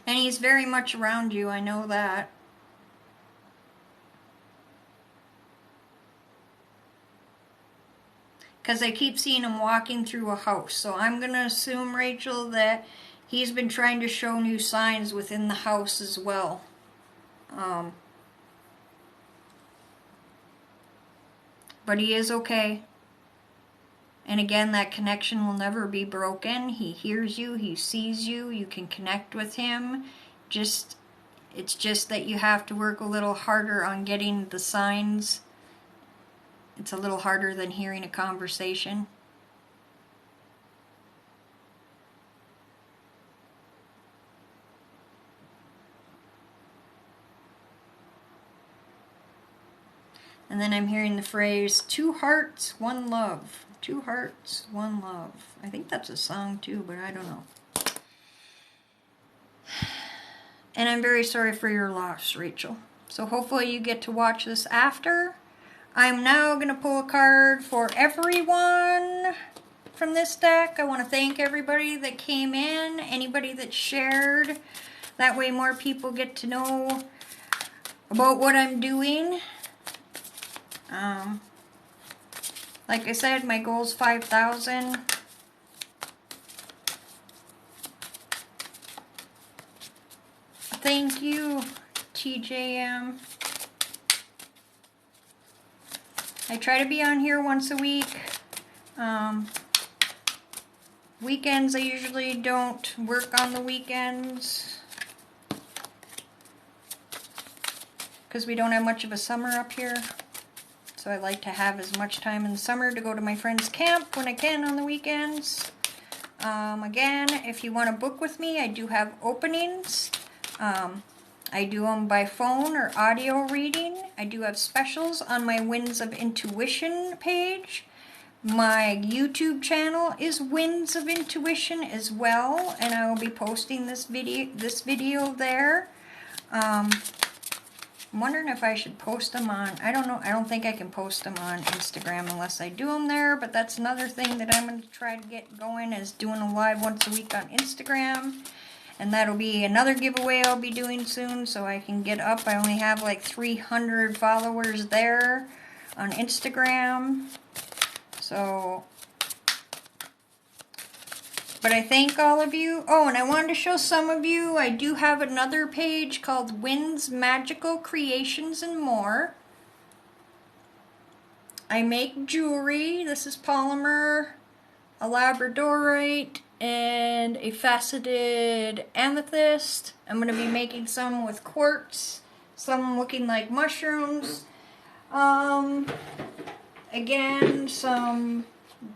And he's very much around you, I know that. Because I keep seeing him walking through a house. So I'm going to assume, Rachel, that he's been trying to show new signs within the house as well. But he is okay. And again, that connection will never be broken. He hears you, he sees you, you can connect with him. It's just that you have to work a little harder on getting the signs. It's a little harder than hearing a conversation. And then I'm hearing the phrase, 2 hearts, 1 love. 2 hearts, 1 love. I think that's a song too, but I don't know. And I'm very sorry for your loss, Rachel. So hopefully you get to watch this after. I'm now going to pull a card for everyone from this deck. I want to thank everybody that came in, anybody that shared. That way more people get to know about what I'm doing. Like I said, my goal is 5,000. Thank you, TJM. I try to be on here once a week. Weekends, I usually don't work on the weekends because we don't have much of a summer up here. So I like to have as much time in the summer to go to my friend's camp when I can on the weekends. Again, if you want to book with me, I do have openings. I do them by phone or audio reading. I do have specials on my Winds of Intuition page. My YouTube channel is Winds of Intuition as well, and I will be posting this video there. I'm wondering if I should post them on, I don't know, I don't think I can post them on Instagram unless I do them there, but that's another thing that I'm going to try to get going, is doing a live once a week on Instagram. And that'll be another giveaway I'll be doing soon, so I can get up. I only have like 300 followers there on Instagram. So, but I thank all of you. Oh, and I wanted to show some of you, I do have another page called Wynn's Magical Creations and More. I make jewelry. This is polymer, a labradorite, and a faceted amethyst. I'm going to be making some with quartz, some looking like mushrooms. Again, some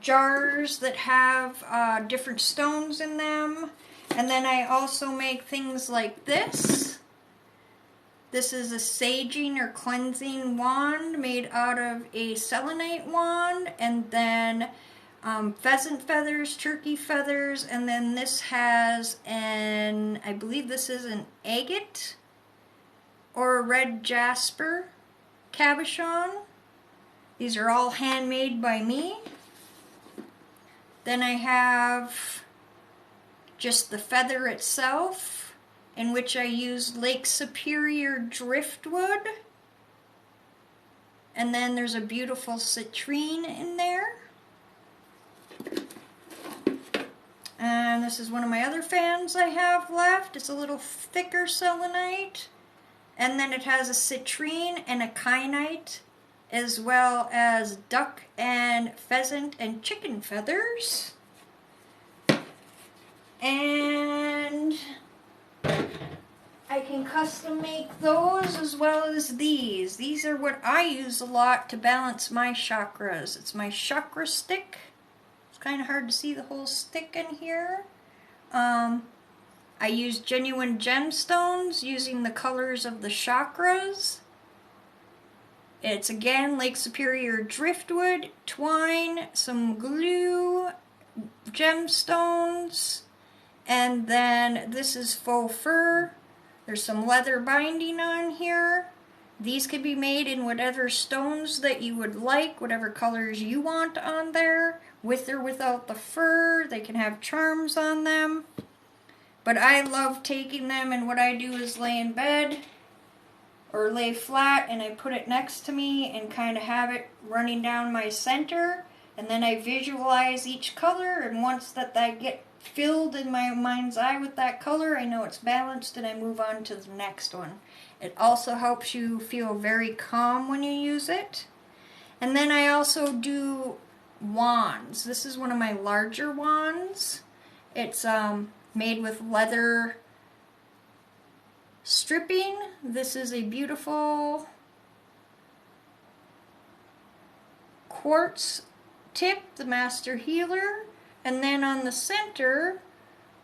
jars that have different stones in them. And then I also make things like this. This is a saging or cleansing wand made out of a selenite wand, and then pheasant feathers, turkey feathers, and then this has I believe this is an agate or a red jasper cabochon. These are all handmade by me. Then I have just the feather itself, in which I use Lake Superior driftwood. And then there's a beautiful citrine in there. And this is one of my other fans I have left. It's a little thicker selenite. And then it has a citrine and a kyanite, as well as duck and pheasant and chicken feathers. And I can custom make those as well as these. These are what I use a lot to balance my chakras. It's my chakra stick. It's kind of hard to see the whole stick in here. I use genuine gemstones using the colors of the chakras. It's again Lake Superior driftwood, twine, some glue, gemstones, and then this is faux fur. There's some leather binding on here. These could be made in whatever stones that you would like, whatever colors you want on there, with or without the fur. They can have charms on them. But I love taking them, and what I do is lay in bed or lay flat, and I put it next to me and kind of have it running down my center, and then I visualize each color, and once that I get filled in my mind's eye with that color, I know it's balanced, and I move on to the next one. It also helps you feel very calm when you use it. And then I also do wands. This is one of my larger wands. It's made with leather stripping. This is a beautiful quartz tip, the Master Healer. And then on the center,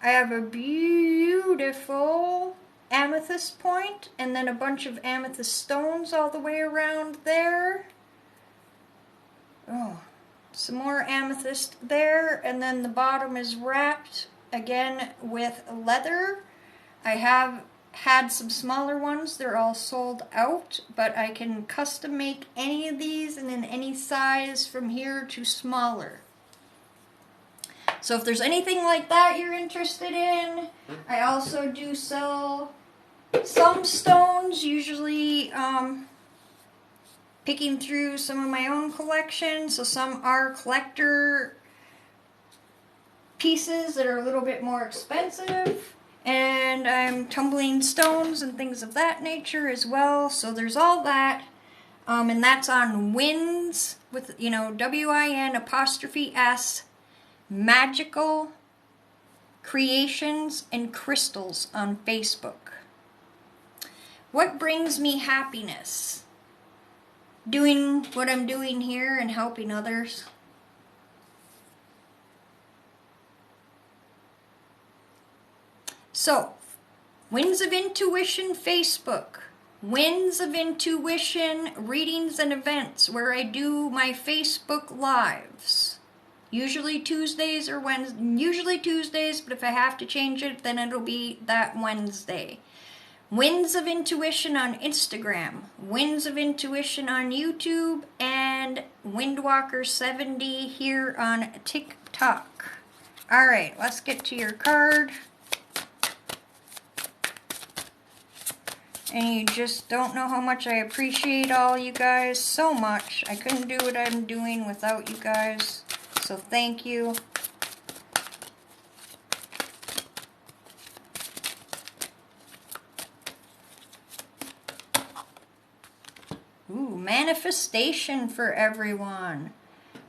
I have a beautiful amethyst point, and then a bunch of amethyst stones all the way around there. Oh, some more amethyst there, and then the bottom is wrapped again with leather. I have had some smaller ones. They're all sold out, but I can custom make any of these and in any size from here to smaller. So if there's anything like that you're interested in, I also do sell some stones, usually picking through some of my own collection. So some are collector pieces that are a little bit more expensive. And I'm tumbling stones and things of that nature as well. So there's all that. And that's on Wins, with, WIN''S, Magical Creations and Crystals on Facebook. What brings me happiness? Doing what I'm doing here and helping others. So, Winds of Intuition Facebook, Winds of Intuition readings and events, where I do my Facebook lives. Usually Tuesdays or Wednesdays, usually Tuesdays, but if I have to change it, then it'll be that Wednesday. Winds of Intuition on Instagram, Winds of Intuition on YouTube, and Windwalker 70 here on TikTok. Alright, let's get to your card. And you just don't know how much I appreciate all you guys so much. I couldn't do what I'm doing without you guys. So thank you. Ooh, manifestation for everyone.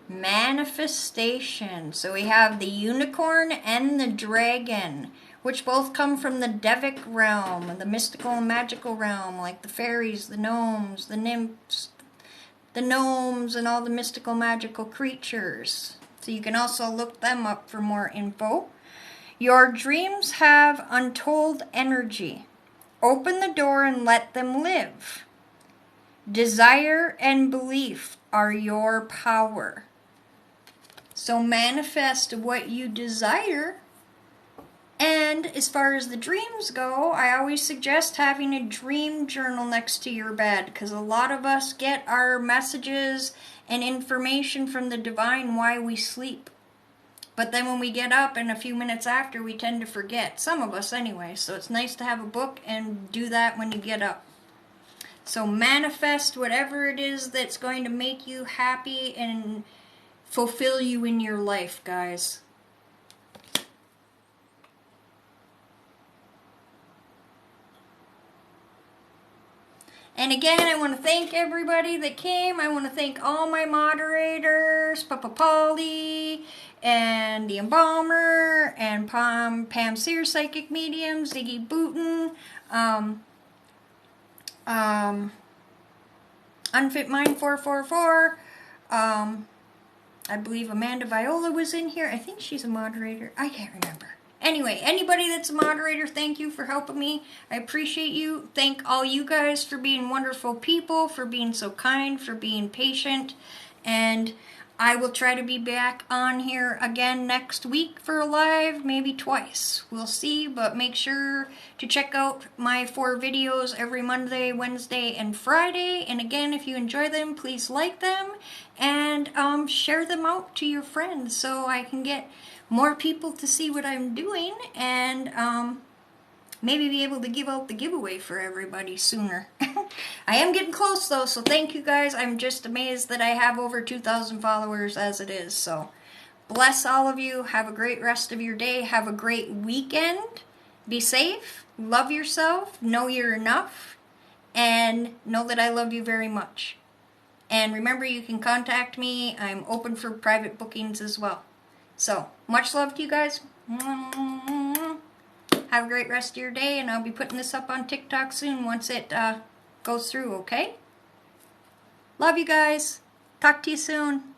Manifestation. So we have the unicorn and the dragon, which both come from the Devic realm, the mystical and magical realm, like the fairies, the gnomes, the nymphs, the gnomes, and all the mystical magical creatures. So So you can also look them up for more info. Your dreams have untold energy. Open the door and let them live. Desire and belief are your power. So manifest what you desire. And as far as the dreams go, I always suggest having a dream journal next to your bed, because a lot of us get our messages and information from the divine while we sleep. But then when we get up and a few minutes after, we tend to forget. Some of us anyway. So it's nice to have a book and do that when you get up. So manifest whatever it is that's going to make you happy and fulfill you in your life, guys. And again, I want to thank everybody that came. I want to thank all my moderators, Papa Polly, and the Embalmer, and Pam Sear, Psychic Medium, Ziggy Booten, Unfit Mind 444. I believe Amanda Viola was in here. I think she's a moderator. I can't remember. Anyway, anybody that's a moderator, thank you for helping me. I appreciate you. Thank all you guys for being wonderful people, for being so kind, for being patient. And I will try to be back on here again next week for a live, maybe twice. We'll see, but make sure to check out my 4 videos every Monday, Wednesday, and Friday. And again, if you enjoy them, please like them and share them out to your friends so I can get more people to see what I'm doing, and maybe be able to give out the giveaway for everybody sooner. I am getting close though, so thank you guys. I'm just amazed that I have over 2,000 followers as it is. So bless all of you. Have a great rest of your day. Have a great weekend. Be safe. Love yourself. Know you're enough. And know that I love you very much. And remember, you can contact me. I'm open for private bookings as well. So, much love to you guys. Have a great rest of your day, and I'll be putting this up on TikTok soon once it goes through, okay? Love you guys. Talk to you soon.